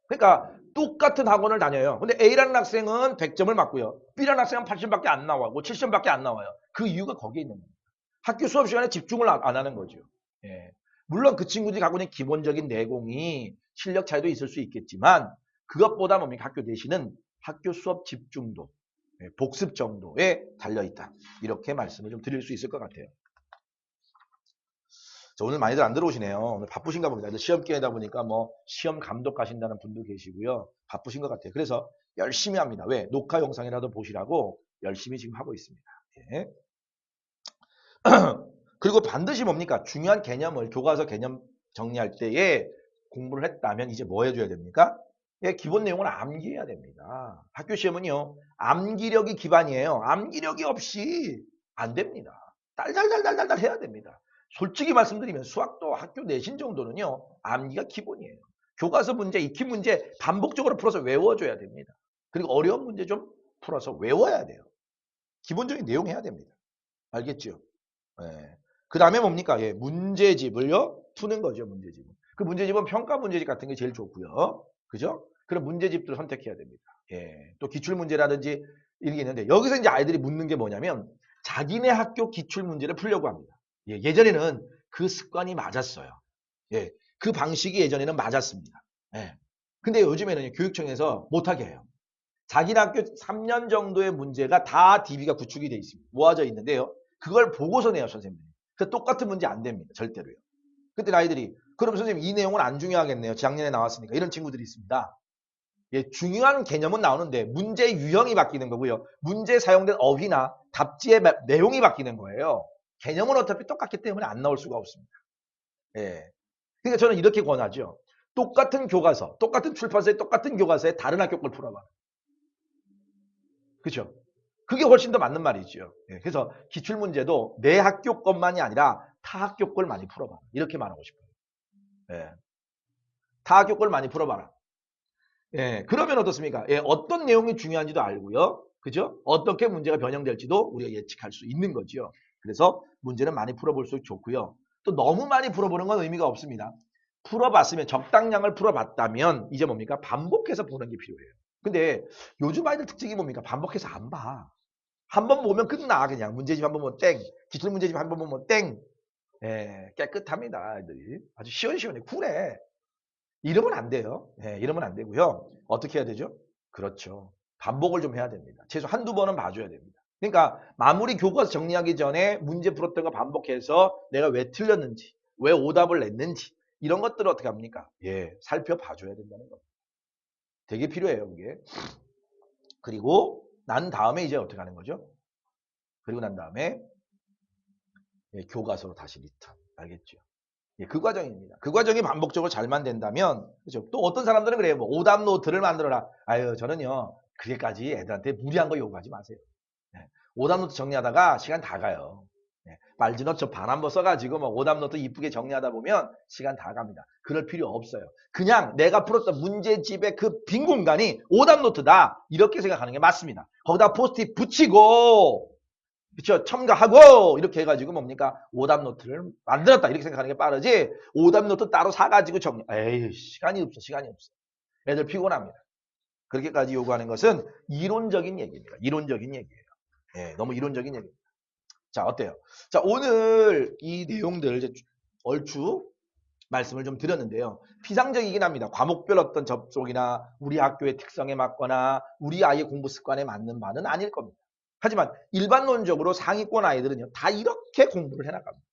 그러니까 똑같은 학원을 다녀요. 근데 A라는 학생은 100점을 맞고요. B라는 학생은 80점밖에 안 나와요. 70점밖에 안 나와요. 그 이유가 거기에 있는 거예요. 학교 수업 시간에 집중을 안 하는 거죠. 예. 물론 그 친구들이 갖고 있는 기본적인 내공이 실력 차이도 있을 수 있겠지만 그것보다 뭡니까? 학교 내신은 학교 수업 집중도, 복습 정도에 달려있다. 이렇게 말씀을 좀 드릴 수 있을 것 같아요. 자, 오늘 많이들 안 들어오시네요. 오늘 바쁘신가 봅니다. 시험 기회다 보니까 뭐 시험 감독 가신다는 분도 계시고요. 바쁘신 것 같아요. 그래서 열심히 합니다. 왜? 녹화 영상이라도 보시라고 열심히 지금 하고 있습니다. 예. 그리고 반드시 뭡니까? 중요한 개념을 교과서 개념 정리할 때에 공부를 했다면 이제 뭐 해줘야 됩니까? 예, 기본 내용을 암기해야 됩니다. 학교 시험은요. 암기력이 기반이에요. 암기력이 없이 안 됩니다. 달달달달달 해야 됩니다. 솔직히 말씀드리면 수학도 학교 내신 정도는요. 암기가 기본이에요. 교과서 문제, 익힌 문제 반복적으로 풀어서 외워줘야 됩니다. 그리고 어려운 문제 좀 풀어서 외워야 돼요. 기본적인 내용 해야 됩니다. 알겠죠? 예. 그 다음에 뭡니까? 예, 문제집을요, 푸는 거죠, 문제집은. 그 문제집은 평가 문제집 같은 게 제일 좋고요. 그죠? 그런 문제집들을 선택해야 됩니다. 예. 또 기출문제라든지 이런 게 있는데, 여기서 이제 아이들이 묻는 게 뭐냐면, 자기네 학교 기출문제를 풀려고 합니다. 예, 예전에는 그 습관이 맞았어요. 예. 그 방식이 예전에는 맞았습니다. 예. 근데 요즘에는 교육청에서 못하게 해요. 자기네 학교 3년 정도의 문제가 다 DB가 구축이 돼 있습니다. 모아져 있는데요. 그걸 보고서 내요, 선생님들이. 그 똑같은 문제 안 됩니다. 절대로요. 그때 아이들이 그럼 선생님 이 내용은 안 중요하겠네요. 작년에 나왔으니까. 이런 친구들이 있습니다. 예, 중요한 개념은 나오는데 문제 유형이 바뀌는 거고요. 문제에 사용된 어휘나 답지의 내용이 바뀌는 거예요. 개념은 어차피 똑같기 때문에 안 나올 수가 없습니다. 예. 그러니까 저는 이렇게 권하죠. 똑같은 교과서, 똑같은 출판사의 똑같은 교과서에 다른 학교 걸 풀어봐. 그죠? 그게 훨씬 더 맞는 말이죠. 예, 그래서 기출문제도 내 학교 것만이 아니라 타 학교 걸 많이 풀어봐. 이렇게 말하고 싶어요. 예. 타 학교 걸 많이 풀어봐라. 예, 그러면 어떻습니까? 예, 어떤 내용이 중요한지도 알고요. 그죠? 어떻게 문제가 변형될지도 우리가 예측할 수 있는 거죠. 그래서 문제는 많이 풀어볼수록 좋고요. 또 너무 많이 풀어보는 건 의미가 없습니다. 풀어봤으면 적당량을 풀어봤다면 이제 뭡니까? 반복해서 보는 게 필요해요. 근데 요즘 아이들 특징이 뭡니까? 반복해서 안 봐. 한 번 보면 끝나 그냥. 문제집 한 번 보면 땡. 기출 문제집 한 번 보면 땡. 예, 깨끗합니다. 아이들이. 아주 시원시원해. 쿨해. 이러면 안 돼요. 예, 이러면 안 되고요. 어떻게 해야 되죠? 그렇죠. 반복을 좀 해야 됩니다. 최소 한두 번은 봐줘야 됩니다. 그러니까 마무리 교과서 정리하기 전에 문제 풀었던 거 반복해서 내가 왜 틀렸는지, 왜 오답을 냈는지 이런 것들을 어떻게 합니까? 예, 살펴봐줘야 된다는 겁니다. 되게 필요해요, 그게. 그리고 난 다음에 이제 어떻게 하는 거죠? 그리고 난 다음에 예, 교과서로 다시 리턴. 알겠죠? 예, 그 과정입니다. 그 과정이 반복적으로 잘만 된다면, 그죠? 또 어떤 사람들은 그래요. 뭐, 오답 노트를 만들어라. 아유, 저는요, 그게까지 애들한테 무리한 거 요구하지 마세요. 예, 오답 노트 정리하다가 시간 다 가요. 예, 말지노트 저 반 한 번 써가지고, 뭐, 오답 노트 이쁘게 정리하다 보면 시간 다 갑니다. 그럴 필요 없어요. 그냥 내가 풀었던 문제집의 그 빈 공간이 오답 노트다. 이렇게 생각하는 게 맞습니다. 거기다 포스트잇 붙이고, 그쵸? 첨가하고 이렇게 해가지고 뭡니까? 오답 노트를 만들었다 이렇게 생각하는 게 빠르지 오답 노트 따로 사가지고 정리 에이 시간이 없어 애들 피곤합니다. 그렇게까지 요구하는 것은 이론적인 얘기입니다. 이론적인 얘기예요. 예, 너무 이론적인 얘기입니다. 자 어때요? 자 오늘 이 내용들 이제 얼추 말씀을 좀 드렸는데요. 피상적이긴 합니다. 과목별 어떤 접속이나 우리 학교의 특성에 맞거나 우리 아이의 공부 습관에 맞는 바는 아닐 겁니다. 하지만 일반론적으로 상위권 아이들은요. 다 이렇게 공부를 해나갑니다.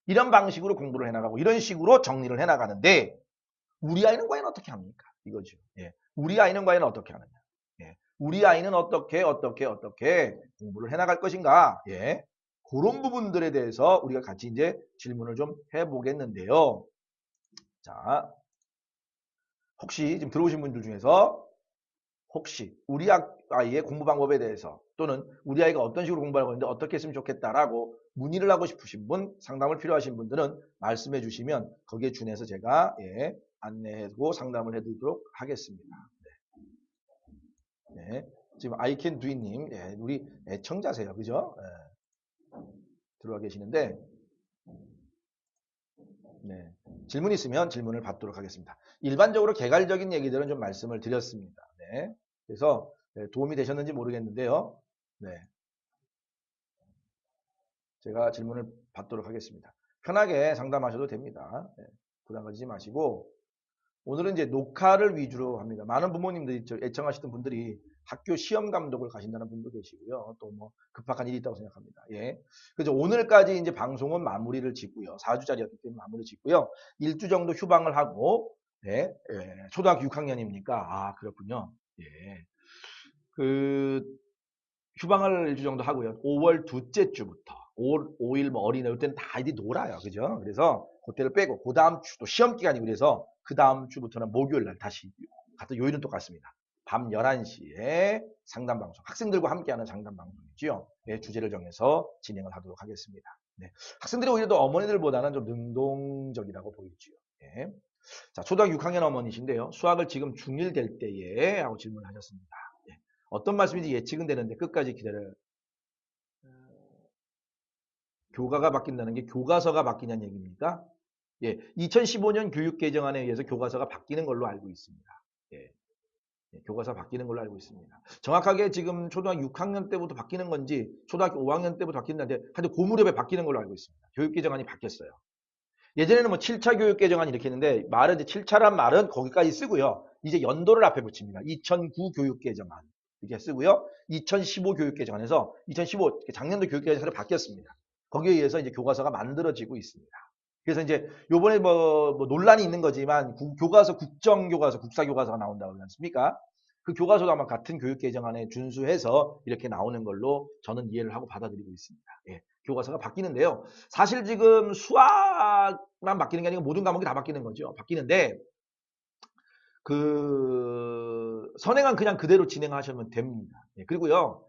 이런 방식으로 공부를 해나가고 이런 식으로 정리를 해나가는데 우리 아이는 과연 어떻게 합니까? 이거죠. 예. 우리 아이는 과연 어떻게 하느냐. 예. 우리 아이는 어떻게 공부를 해나갈 것인가. 예. 그런 부분들에 대해서 우리가 같이 이제 질문을 좀 해보겠는데요. 자, 혹시 지금 들어오신 분들 중에서 혹시 우리 아이의 공부 방법에 대해서 또는 우리 아이가 어떤 식으로 공부하고 있는데 어떻게 했으면 좋겠다라고 문의를 하고 싶으신 분, 상담을 필요하신 분들은 말씀해 주시면 거기에 준해서 제가 예, 안내하고 상담을 해드리도록 하겠습니다. 네. 네. 지금 아이캔두이님, 예, 우리 애청자세요, 그죠? 예, 들어와 계시는데 네. 질문 있으면 질문을 받도록 하겠습니다. 일반적으로 개괄적인 얘기들은 좀 말씀을 드렸습니다. 네. 그래서 도움이 되셨는지 모르겠는데요. 네. 제가 질문을 받도록 하겠습니다. 편하게 상담하셔도 됩니다. 네. 부담 가지지 마시고 오늘은 이제 녹화를 위주로 합니다. 많은 부모님들이 애청하시던 분들이 학교 시험 감독을 가신다는 분도 계시고요. 또 뭐 급박한 일이 있다고 생각합니다. 예. 그래서 오늘까지 이제 방송은 마무리를 짓고요. 4주짜리였기 때문에 마무리 짓고요. 1주 정도 휴방을 하고 네. 예. 초등학교 6학년입니까? 아, 그렇군요. 예. 그 휴방을 1주 정도 하고요. 5월 둘째 주부터 5일 뭐 어린이날 때는 다 아이들이 놀아요. 그죠? 그래서 그때를 빼고 그 다음 주 또 시험 기간이고 그래서 그 다음 주부터는 목요일 날 다시 같은 요일은 똑같습니다. 밤 11시에 상담 방송, 학생들과 함께하는 상담 방송이지요. 네, 주제를 정해서 진행을 하도록 하겠습니다. 네. 학생들이 오히려 더 어머니들보다는 좀 능동적이라고 보이지요. 네. 자, 초등학교 6학년 어머니신데요. 수학을 지금 중1 될 때에 하고 질문을 하셨습니다. 네. 어떤 말씀인지 예측은 되는데 끝까지 기다려요. 교과가 바뀐다는 게 교과서가 바뀌냐는 얘기입니까? 예, 2015년 교육 개정안에 의해서 교과서가 바뀌는 걸로 알고 있습니다. 예, 교과서 바뀌는 걸로 알고 있습니다. 정확하게 지금 초등학교 6학년 때부터 바뀌는 건지 초등학교 5학년 때부터 바뀌는데 하여튼 그 무렵에 바뀌는 걸로 알고 있습니다. 교육 개정안이 바뀌었어요. 예전에는 뭐 7차 교육 개정안 이렇게 했는데 말은 이제 7차란 말은 거기까지 쓰고요. 이제 연도를 앞에 붙입니다. 2009 교육 개정안 이렇게 쓰고요. 2015 교육 개정안에서 2015 작년도 교육 개정안으로 바뀌었습니다. 거기에 의해서 이제 교과서가 만들어지고 있습니다. 그래서 이제 요번에 뭐 논란이 있는 거지만 교과서 국정교과서 국사교과서가 나온다고 그러지 않습니까? 그 교과서도 아마 같은 교육개정안에 준수해서 이렇게 나오는 걸로 저는 이해를 하고 받아들이고 있습니다. 예, 교과서가 바뀌는데요. 사실 지금 수학만 바뀌는 게 아니고 모든 과목이 다 바뀌는 거죠. 바뀌는데 선행은 그냥 그대로 진행하시면 됩니다. 예, 그리고요,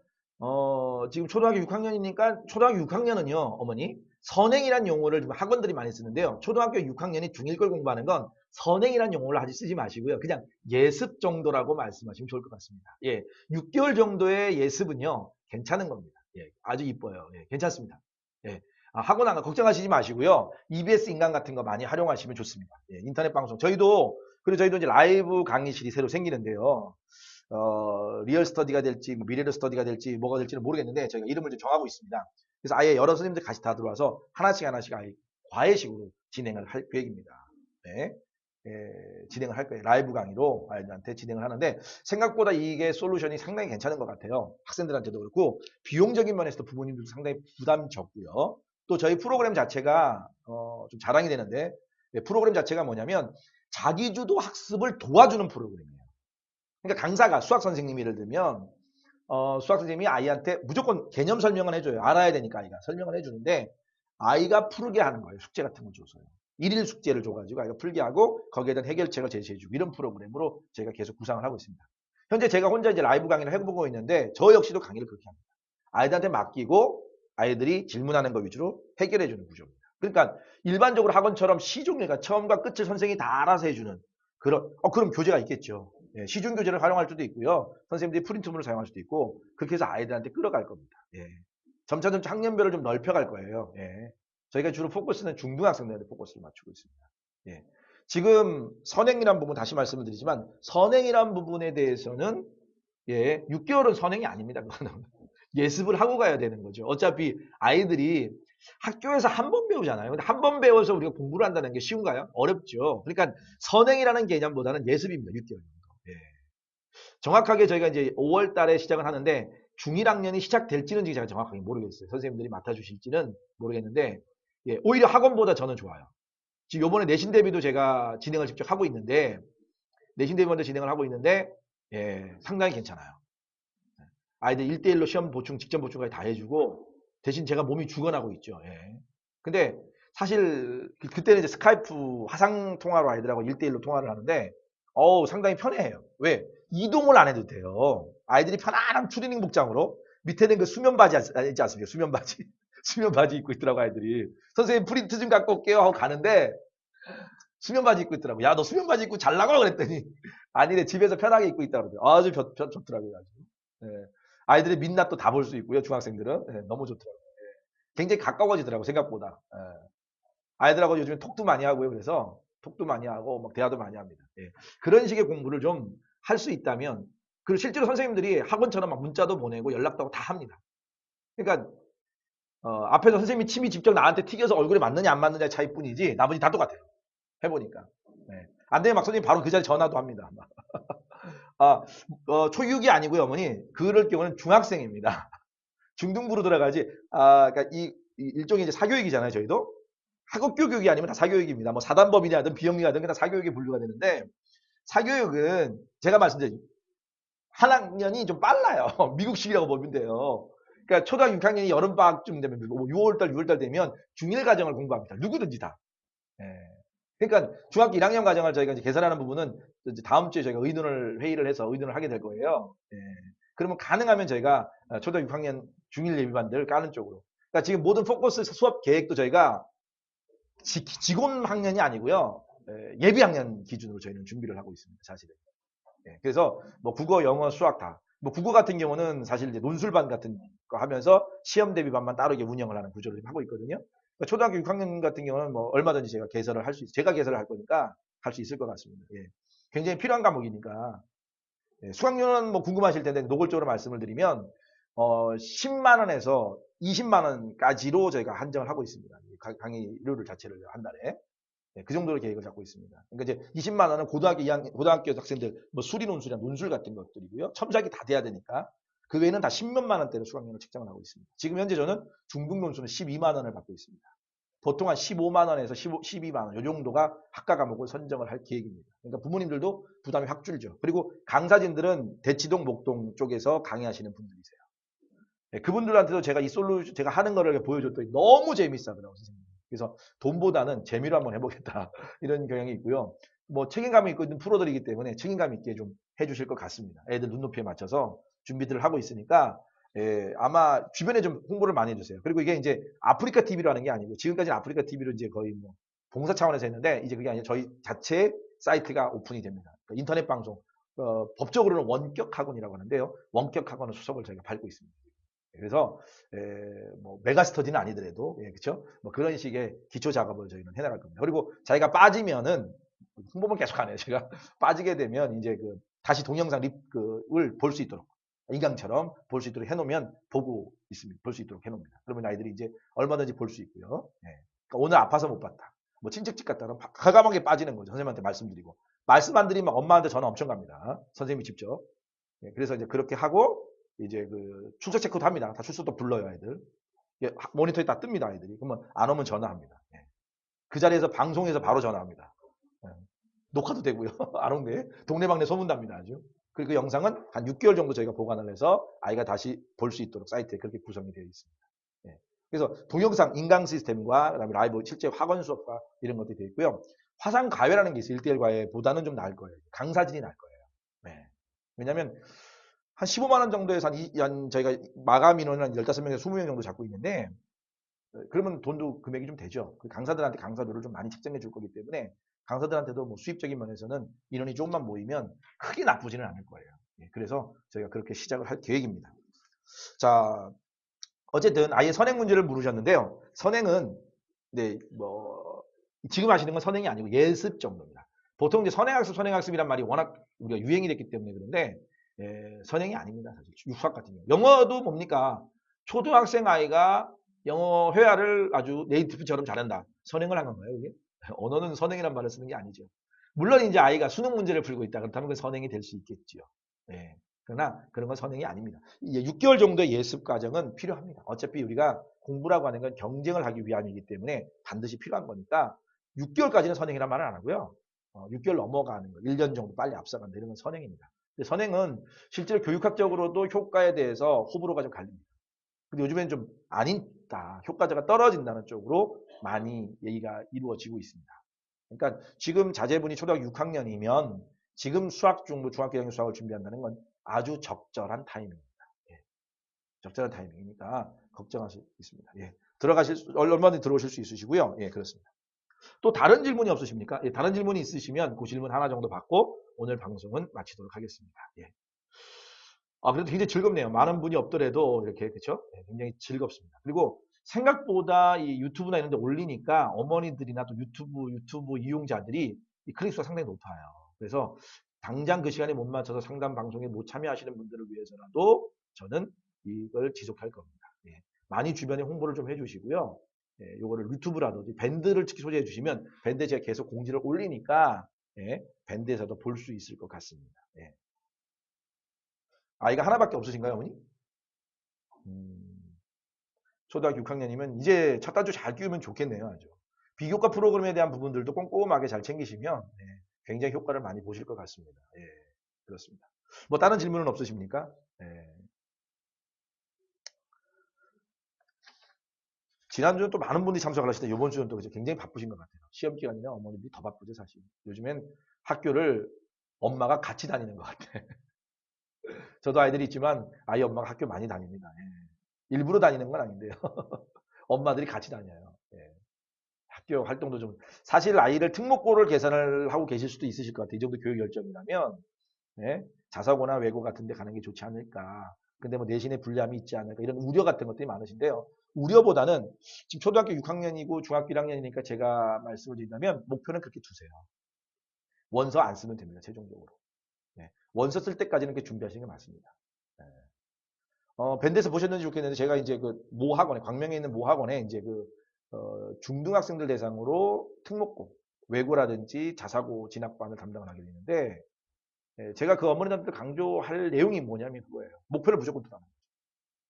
지금 초등학교 6학년이니까 초등학교 6학년은요, 어머니, 선행이란 용어를 좀 학원들이 많이 쓰는데요. 초등학교 6학년이 중1 걸 공부하는 건 선행이란 용어를 아직 쓰지 마시고요. 그냥 예습 정도라고 말씀하시면 좋을 것 같습니다. 예, 6개월 정도의 예습은요, 괜찮은 겁니다. 예, 아주 이뻐요. 예, 괜찮습니다. 예, 학원 안 가, 걱정하시지 마시고요. EBS 인강 같은 거 많이 활용하시면 좋습니다. 예, 인터넷 방송. 그리고 저희도 이제 라이브 강의실이 새로 생기는데요. 리얼 스터디가 될지, 뭐 미래로 스터디가 될지, 뭐가 될지는 모르겠는데, 저희가 이름을 좀 정하고 있습니다. 그래서 아예 여러 선생님들 같이 다 들어와서 하나씩 아예 과외식으로 진행을 할 계획입니다. 네. 진행을 할 거예요. 라이브 강의로 아이들한테 진행을 하는데, 생각보다 이게 솔루션이 상당히 괜찮은 것 같아요. 학생들한테도 그렇고, 비용적인 면에서도 부모님들도 상당히 부담 적고요. 또 저희 프로그램 자체가, 좀 자랑이 되는데, 프로그램 자체가 뭐냐면, 자기주도 학습을 도와주는 프로그램이에요. 그러니까 강사가 수학 선생님이 예를 들면 수학 선생님이 아이한테 무조건 개념 설명을 해줘요. 알아야 되니까 아이가 설명을 해주는데 아이가 풀게 하는 거예요. 숙제 같은 걸 줘서요. 일일 숙제를 줘가지고 아이가 풀게 하고 거기에 대한 해결책을 제시해주고 이런 프로그램으로 저희가 계속 구상을 하고 있습니다. 현재 제가 혼자 이제 라이브 강의를 해보고 있는데 저 역시도 강의를 그렇게 합니다. 아이들한테 맡기고 아이들이 질문하는 거 위주로 해결해주는 구조입니다. 그러니까 일반적으로 학원처럼 시종일관 처음과 끝을 선생님이 다 알아서 해주는 그럼 교재가 있겠죠. 예, 시중 교재를 활용할 수도 있고요. 선생님들이 프린트물을 사용할 수도 있고 그렇게 해서 아이들한테 끌어갈 겁니다. 예. 점차 학년별을 좀 넓혀갈 거예요. 예. 저희가 주로 포커스는 중등학생들한테 포커스를 맞추고 있습니다. 예. 지금 선행이란 부분 다시 말씀을 드리지만 선행이란 부분에 대해서는 6개월은 선행이 아닙니다. 그거는. 예습을 하고 가야 되는 거죠. 어차피 아이들이 학교에서 한 번 배우잖아요. 근데 한 번 배워서 우리가 공부를 한다는 게 쉬운가요? 어렵죠. 그러니까 선행이라는 개념보다는 예습입니다. 6개월 정도. 예. 정확하게 저희가 이제 5월 달에 시작을 하는데 중1학년이 시작될지는 제가 정확하게 모르겠어요. 선생님들이 맡아주실지는 모르겠는데 오히려 학원보다 저는 좋아요. 지금 요번에 내신 대비도 제가 진행을 직접 하고 있는데 내신 대비 먼저 진행을 하고 있는데 상당히 괜찮아요. 아이들 1대1로 시험 보충, 직전 보충까지 다 해주고 대신 제가 몸이 죽어나고 있죠. 예. 근데 사실 그때는 이제 스카이프 화상 통화로 아이들하고 1대1로 통화를 하는데 상당히 편해해요. 왜? 이동을 안 해도 돼요. 아이들이 편안한 추리닝 복장으로 밑에는 그 수면 바지 있지 않습니까? 수면 바지. 수면 바지 입고 있더라고 아이들이. 선생님 프린트 좀 갖고 올게요 하고 가는데 수면 바지 입고 있더라고. 야, 너 수면 바지 입고 잘 나가 그랬더니 아니래 집에서 편하게 입고 있다고 그러더라고요. 아주 좋더라고요. 아주. 예. 아이들의 민낯도 다 볼 수 있고요. 중학생들은 너무 좋더라고요. 굉장히 가까워지더라고요. 생각보다. 아이들하고 요즘에 톡도 많이 하고요. 그래서 톡도 많이 하고 막 대화도 많이 합니다. 그런 식의 공부를 좀 할 수 있다면 그리고 실제로 선생님들이 학원처럼 막 문자도 보내고 연락도 하고 다 합니다. 그러니까 앞에서 선생님이 침이 직접 나한테 튀겨서 얼굴에 맞느냐 안 맞느냐 차이뿐이지 나머지 다 똑같아요. 해보니까. 안 되면 막 선생님 바로 그 자리에 전화도 합니다. 초육이 아니고요, 어머니. 그럴 경우는 중학생입니다. 중등부로 들어가지. 그러니까 일종의 이제 사교육이잖아요, 저희도. 학업교 교육이 아니면 다 사교육입니다. 뭐 사단법이냐든 비영리가든 그냥 사교육에 분류가 되는데 사교육은 제가 말씀드린 한 학년이 좀 빨라요. 미국식이라고 보면 돼요. 그러니까 초등학교 6학년이 여름방학쯤 되면 6월달, 6월달 되면 중1 과정을 공부합니다. 누구든지 다. 예. 그러니까 중학교 1학년 과정을 저희가 이제 개설하는 부분은 이제 다음 주에 저희가 회의를 해서 의논을 하게 될 거예요. 예. 그러면 가능하면 저희가 초등학교 6학년 중1 예비반들 까는 쪽으로. 그러니까 지금 모든 포커스 수업 계획도 저희가 직원 학년이 아니고요. 예비 학년 기준으로 저희는 준비를 하고 있습니다. 사실은. 그래서 뭐 국어, 영어, 수학 다. 뭐 국어 같은 경우는 사실 이제 논술반 같은 거 하면서 시험 대비반만 따로 운영을 하는 구조를 하고 있거든요. 그러니까 초등학교 6학년 같은 경우는 뭐 얼마든지 제가 개설을 할 수 있어요. 제가 개설을 할 거니까 할 수 있을 것 같습니다. 굉장히 필요한 과목이니까. 수강료는 뭐 궁금하실 텐데 노골적으로 말씀을 드리면 10만 원에서 20만 원까지로 저희가 한정을 하고 있습니다. 강의료를 자체를 한 달에. 그 정도로 계획을 잡고 있습니다. 그러니까 이제 20만 원은 고등학교 학생들 뭐 수리 논술이나 논술 같은 것들이고요. 첨삭이 다 돼야 되니까. 그 외에는 다 10몇만 원대로 수강료를 책정을 하고 있습니다. 지금 현재 저는 중등 논술은 12만 원을 받고 있습니다. 보통 한 15만 원에서 12만 원, 이 정도가 학과 과목을 선정을 할 계획입니다. 그러니까 부모님들도 부담이 확 줄죠. 그리고 강사진들은 대치동, 목동 쪽에서 강의하시는 분들이세요. 네, 그분들한테도 제가 이 솔루션, 제가 하는 거를 보여줬더니 너무 재밌어하더라고요, 선생님. 그래서 돈보다는 재미로 한번 해보겠다. 이런 경향이 있고요. 뭐 책임감이 있고 있는 프로들이기 때문에 책임감 있게 좀 해주실 것 같습니다. 애들 눈높이에 맞춰서 준비들을 하고 있으니까 아마 주변에 좀 홍보를 많이 해주세요. 그리고 이게 이제 아프리카 TV로 하는 게 아니고 지금까지는 아프리카 TV로 이제 거의 뭐 봉사 차원에서 했는데 이제 그게 아니라 저희 자체 사이트가 오픈이 됩니다. 그러니까 인터넷 방송 법적으로는 원격 학원이라고 하는데요. 원격 학원은 수석을 저희가 밟고 있습니다. 그래서 뭐 메가스터디는 아니더라도 그렇죠? 뭐 그런 식의 기초 작업을 저희는 해나갈 겁니다. 그리고 자기가 빠지면은 홍보만 계속 하네요. 제가 빠지게 되면 이제 그 다시 동영상 립을 볼 수 있도록 인강처럼 볼 수 있도록 해놓으면 보고 있습니다. 볼 수 있도록 해놓습니다. 그러면 아이들이 이제 얼마든지 볼 수 있고요. 그러니까 오늘 아파서 못 봤다. 뭐 친척집 갔다가 과감하게 빠지는 거죠. 선생님한테 말씀드리고 말씀 안 드리면 엄마한테 전화 엄청 갑니다. 선생님이 직접. 그래서 이제 그렇게 하고 이제 그 출석 체크도 합니다. 다 출석도 불러요, 아이들. 모니터에 다 뜹니다, 아이들이. 그러면 안 오면 전화합니다. 그 자리에서 방송에서 바로 전화합니다. 녹화도 되고요. 안 온 게 동네방네 소문납니다, 아주. 그리고 그 영상은 한 6개월 정도 저희가 보관을 해서 아이가 다시 볼 수 있도록 사이트에 그렇게 구성이 되어 있습니다. 그래서 동영상 인강 시스템과 그다음에 라이브 실제 학원 수업과 이런 것들이 되어 있고요. 화상 과외라는 게 있어요. 1대1 과외보다는 좀 나을 거예요. 강사진이 나을 거예요. 왜냐하면 한 15만 원 정도에서 한 저희가 마감 인원은 한 15명에서 20명 정도 잡고 있는데 그러면 돈도 금액이 좀 되죠. 강사들한테 강사료를 좀 많이 책정해 줄 거기 때문에 강사들한테도 뭐 수입적인 면에서는 인원이 조금만 모이면 크게 나쁘지는 않을 거예요. 그래서 저희가 그렇게 시작을 할 계획입니다. 자, 어쨌든 아예 선행 문제를 물으셨는데요. 선행은 뭐 지금 하시는 건 선행이 아니고 예습 정도입니다. 보통 이제 선행학습이란 말이 워낙 우리가 유행이 됐기 때문에 그런데 선행이 아닙니다. 사실 육수학 같은 경우. 영어도 뭡니까? 초등학생 아이가 영어 회화를 아주 네이티브처럼 잘한다. 선행을 한 건가요, 이게? 언어는 선행이란 말을 쓰는 게 아니죠. 물론 이제 아이가 수능 문제를 풀고 있다. 그렇다면 그 선행이 될 수 있겠죠. 그러나 그런 건 선행이 아닙니다. 이제 6개월 정도의 예습 과정은 필요합니다. 어차피 우리가 공부라고 하는 건 경쟁을 하기 위함이기 때문에 반드시 필요한 거니까 6개월까지는 선행이란 말은 안 하고요. 6개월 넘어가는 거, 1년 정도 빨리 앞서간다. 이런 건 선행입니다. 근데 선행은 실제로 교육학적으로도 효과에 대해서 호불호가 좀 갈립니다. 근데 요즘엔 좀 아니다. 효과가 떨어진다는 쪽으로 많이 얘기가 이루어지고 있습니다. 그러니까 지금 자제분이 초등학교 6학년이면 지금 수학 중도 중학교 1학년 수학을 준비한다는 건 아주 적절한 타이밍입니다. 적절한 타이밍이니까 걱정할 수 있습니다. 얼마든지 들어오실 수 있으시고요. 그렇습니다. 또 다른 질문이 없으십니까? 다른 질문이 있으시면 그 질문 하나 정도 받고 오늘 방송은 마치도록 하겠습니다. 그래도 굉장히 즐겁네요. 많은 분이 없더라도 이렇게 그렇죠? 굉장히 즐겁습니다. 그리고 생각보다 이 유튜브나 이런 데 올리니까 어머니들이나 또 유튜브 이용자들이 이 클릭수가 상당히 높아요. 그래서 당장 그 시간에 못 맞춰서 상담 방송에 못 참여하시는 분들을 위해서라도 저는 이걸 지속할 겁니다. 많이 주변에 홍보를 좀 해주시고요. 요거를 유튜브라도 밴드를 특히 소개해 주시면 밴드에 제가 계속 공지를 올리니까 밴드에서도 볼 수 있을 것 같습니다. 아이가 하나밖에 없으신가요, 어머니? 초등학교 6학년이면 이제 첫 단추 잘 끼우면 좋겠네요, 아주. 비교과 프로그램에 대한 부분들도 꼼꼼하게 잘 챙기시면 굉장히 효과를 많이 보실 것 같습니다. 그렇습니다. 뭐 다른 질문은 없으십니까? 지난주는 또 많은 분들이 참석을 하시는데 이번 주는 또 굉장히 바쁘신 것 같아요. 시험 기간이나 어머니들이 더 바쁘죠, 사실. 요즘엔 학교를 엄마가 같이 다니는 것 같아요. 저도 아이들이 있지만 아이 엄마가 학교 많이 다닙니다. 일부러 다니는 건 아닌데요. 엄마들이 같이 다녀요. 학교 활동도 좀 사실 아이를 특목고를 계산을 하고 계실 수도 있으실 것 같아요. 이 정도 교육 열정이라면 자사고나 외고 같은 데 가는 게 좋지 않을까. 근데 뭐 내신에 불리함이 있지 않을까 이런 우려 같은 것들이 많으신데요. 우려보다는 지금 초등학교 6학년이고 중학교 1학년이니까 제가 말씀을 드린다면 목표는 그렇게 두세요. 원서 안 쓰면 됩니다. 최종적으로. 원서 쓸 때까지는 그렇게 준비하시는 게 맞습니다. 밴드에서 보셨는지 좋겠는데 제가 이제 그 모 학원에 광명에 있는 모 학원에 이제 그 중등학생들 대상으로 특목고 외고라든지 자사고 진학반을 담당을 하게 되는데 제가 그 어머니한테 강조할 내용이 뭐냐면 그거예요. 목표를 무조건 두라는 거죠.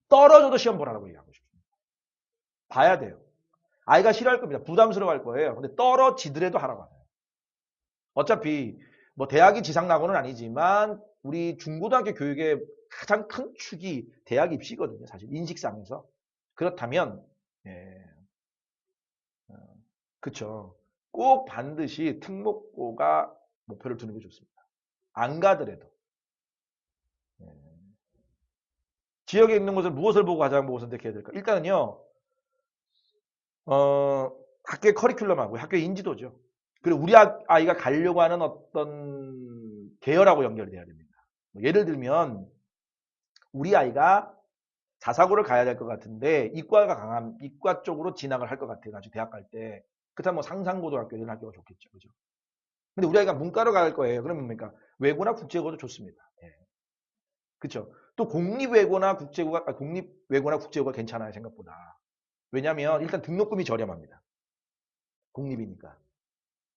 떨어져도 시험 보라고 얘기하고 싶습니다. 봐야 돼요. 아이가 싫어할 겁니다. 부담스러워할 거예요. 근데 떨어지더라도 하라고 하세요. 어차피 뭐 대학이 지상낙원은 아니지만 우리 중고등학교 교육의 가장 큰 축이 대학 입시거든요. 사실 인식상에서. 그렇다면 예, 그쵸. 꼭 반드시 특목고가 목표를 두는 게 좋습니다. 안 가더라도. 예. 지역에 있는 곳을 무엇을 보고 가장 보고 선택해야 될까? 일단은요, 학교의 커리큘럼하고 학교의 인지도죠. 그리고 우리 아이가 가려고 하는 어떤 계열하고 연결돼야 됩니다. 뭐 예를 들면 우리 아이가 자사고를 가야 될 것 같은데 이과가 강한 이과 쪽으로 진학을 할 것 같아가지고 대학 갈 때 그렇다면 뭐 상상고등학교 이런 학교가 좋겠죠, 그죠? 근데 우리 아이가 문과로 갈 거예요. 그러면 뭡니까? 외고나 국제고도 좋습니다. 예. 그렇죠. 또 공립외고나 국제고가 공립외고나 국제고가 괜찮아요, 생각보다. 왜냐하면 일단 등록금이 저렴합니다. 공립이니까.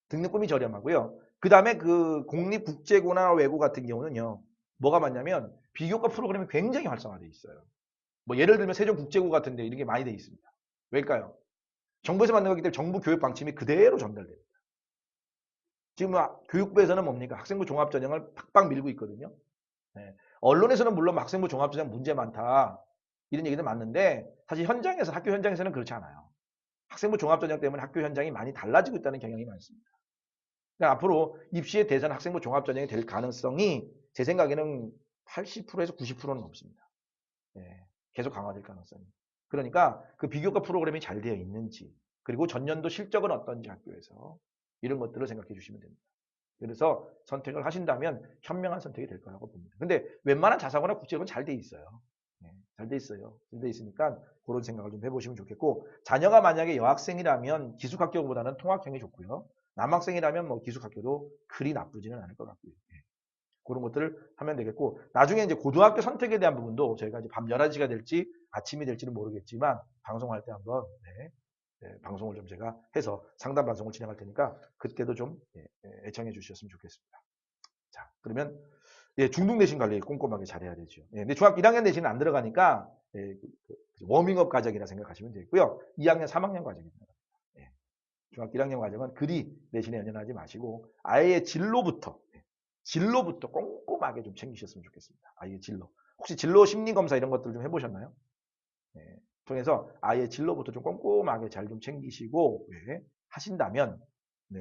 등록금이 저렴하고요. 그 다음에 그 공립국제고나 외고 같은 경우는요. 뭐가 많냐면 비교과 프로그램이 굉장히 활성화되어 있어요. 뭐 예를 들면 세종국제고 같은데 이런 게 많이 되어 있습니다. 왜일까요? 정부에서 만든 거기 때문에 정부 교육 방침이 그대로 전달됩니다. 지금 교육부에서는 뭡니까? 학생부 종합전형을 팍팍 밀고 있거든요. 네. 언론에서는 물론 학생부 종합전형 문제 많다. 이런 얘기도 많은데 사실 현장에서 학교 현장에서는 그렇지 않아요. 학생부 종합전형 때문에 학교 현장이 많이 달라지고 있다는 경향이 많습니다. 그러니까 앞으로 입시의 대선 학생부 종합전형이 될 가능성이 제 생각에는 80%에서 90%는 없습니다. 예, 계속 강화될 가능성이. 그러니까 그 비교과 프로그램이 잘 되어 있는지 그리고 전년도 실적은 어떤지 학교에서 이런 것들을 생각해 주시면 됩니다. 그래서 선택을 하신다면 현명한 선택이 될 거라고 봅니다. 근데 웬만한 자사고나 국제고는 잘 돼 있어요. 네, 잘 돼 있어요. 잘 돼 있으니까 그런 생각을 좀 해보시면 좋겠고 자녀가 만약에 여학생이라면 기숙학교보다는 통학형이 좋고요. 남학생이라면 뭐 기숙학교도 그리 나쁘지는 않을 것 같고요. 네, 그런 것들을 하면 되겠고 나중에 이제 고등학교 선택에 대한 부분도 저희가 이제 밤 11시가 될지 아침이 될지는 모르겠지만 방송할 때 한번 방송을 좀 제가 해서 상담 방송을 진행할 테니까 그때도 좀 애청해 주셨으면 좋겠습니다. 자, 그러면 중등 내신 관리 꼼꼼하게 잘해야 되죠. 근데 중학교 1학년 내신은 안 들어가니까 워밍업 과정이라 생각하시면 되고요. 2학년, 3학년 과정입니다. 중학교 1학년 과정은 그리 내신에 연연하지 마시고 아예 진로부터 꼼꼼하게 좀 챙기셨으면 좋겠습니다. 아예 진로. 혹시 진로 심리 검사 이런 것들 좀 해보셨나요? 통해서 아예 진로부터 좀 꼼꼼하게 잘 좀 챙기시고 하신다면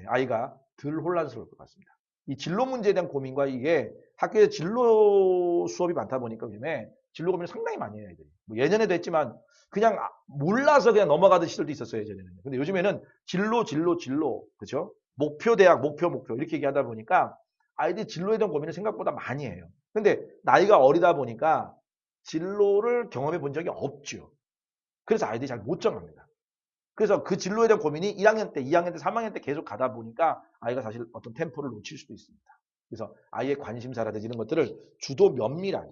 아이가 덜 혼란스러울 것 같습니다. 이 진로 문제에 대한 고민과 이게 학교에 진로 수업이 많다 보니까 요즘에 진로 고민을 상당히 많이 해요, 애들이. 뭐 예전에도 했지만 그냥 몰라서 그냥 넘어가던 시절도 있었어요, 예전에는. 근데 요즘에는 진로, 그죠? 목표 대학, 목표 이렇게 얘기하다 보니까 아이들이 진로에 대한 고민을 생각보다 많이 해요. 근데 나이가 어리다 보니까 진로를 경험해 본 적이 없죠. 그래서 아이들이 잘 못 정합니다. 그래서 그 진로에 대한 고민이 1학년 때, 2학년 때, 3학년 때 계속 가다 보니까 아이가 사실 어떤 템포를 놓칠 수도 있습니다. 그래서 아이의 관심사라든지 이런 것들을 주도 면밀하게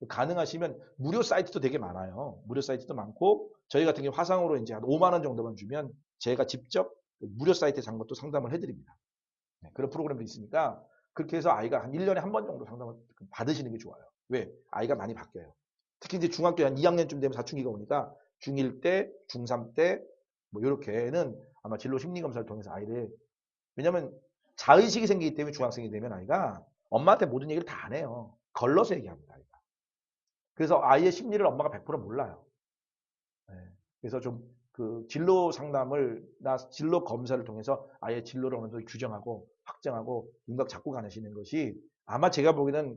가능하시면 무료 사이트도 되게 많아요. 무료 사이트도 많고 저희 같은 경우 화상으로 이제 한 5만 원 정도만 주면 제가 직접 무료 사이트에 산 것도 상담을 해드립니다. 그런 프로그램도 있으니까 그렇게 해서 아이가 한 1년에 한 번 정도 상담을 받으시는 게 좋아요. 왜? 아이가 많이 바뀌어요. 특히 이제 중학교 한 2학년쯤 되면 사춘기가 오니까 중1 때, 중3 때, 뭐, 요렇게는 아마 진로 심리 검사를 통해서 아이를, 왜냐면 자의식이 생기기 때문에 중학생이 되면 아이가 엄마한테 모든 얘기를 다 안 해요. 걸러서 얘기합니다, 아이가. 그래서 아이의 심리를 엄마가 100% 몰라요. 네. 그래서 좀 그 진로 상담을, 진로 검사를 통해서 아이의 진로를 어느 정도 규정하고 확정하고 윤곽 잡고 가시는 것이 아마 제가 보기에는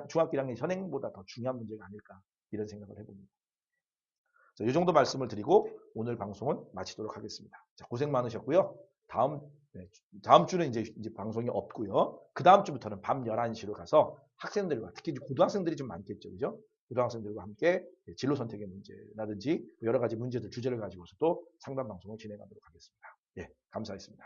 중학교 1학년 현행보다 더 중요한 문제가 아닐까 이런 생각을 해봅니다. 이 정도 말씀을 드리고 오늘 방송은 마치도록 하겠습니다. 자, 고생 많으셨고요. 다음 주는 이제 방송이 없고요. 그 다음 주부터는 밤 11시로 가서 학생들과 특히 고등학생들이 좀 많겠죠. 그죠? 고등학생들과 함께 진로 선택의 문제라든지 여러 가지 문제들 주제를 가지고서도 상담 방송을 진행하도록 하겠습니다. 예, 감사했습니다.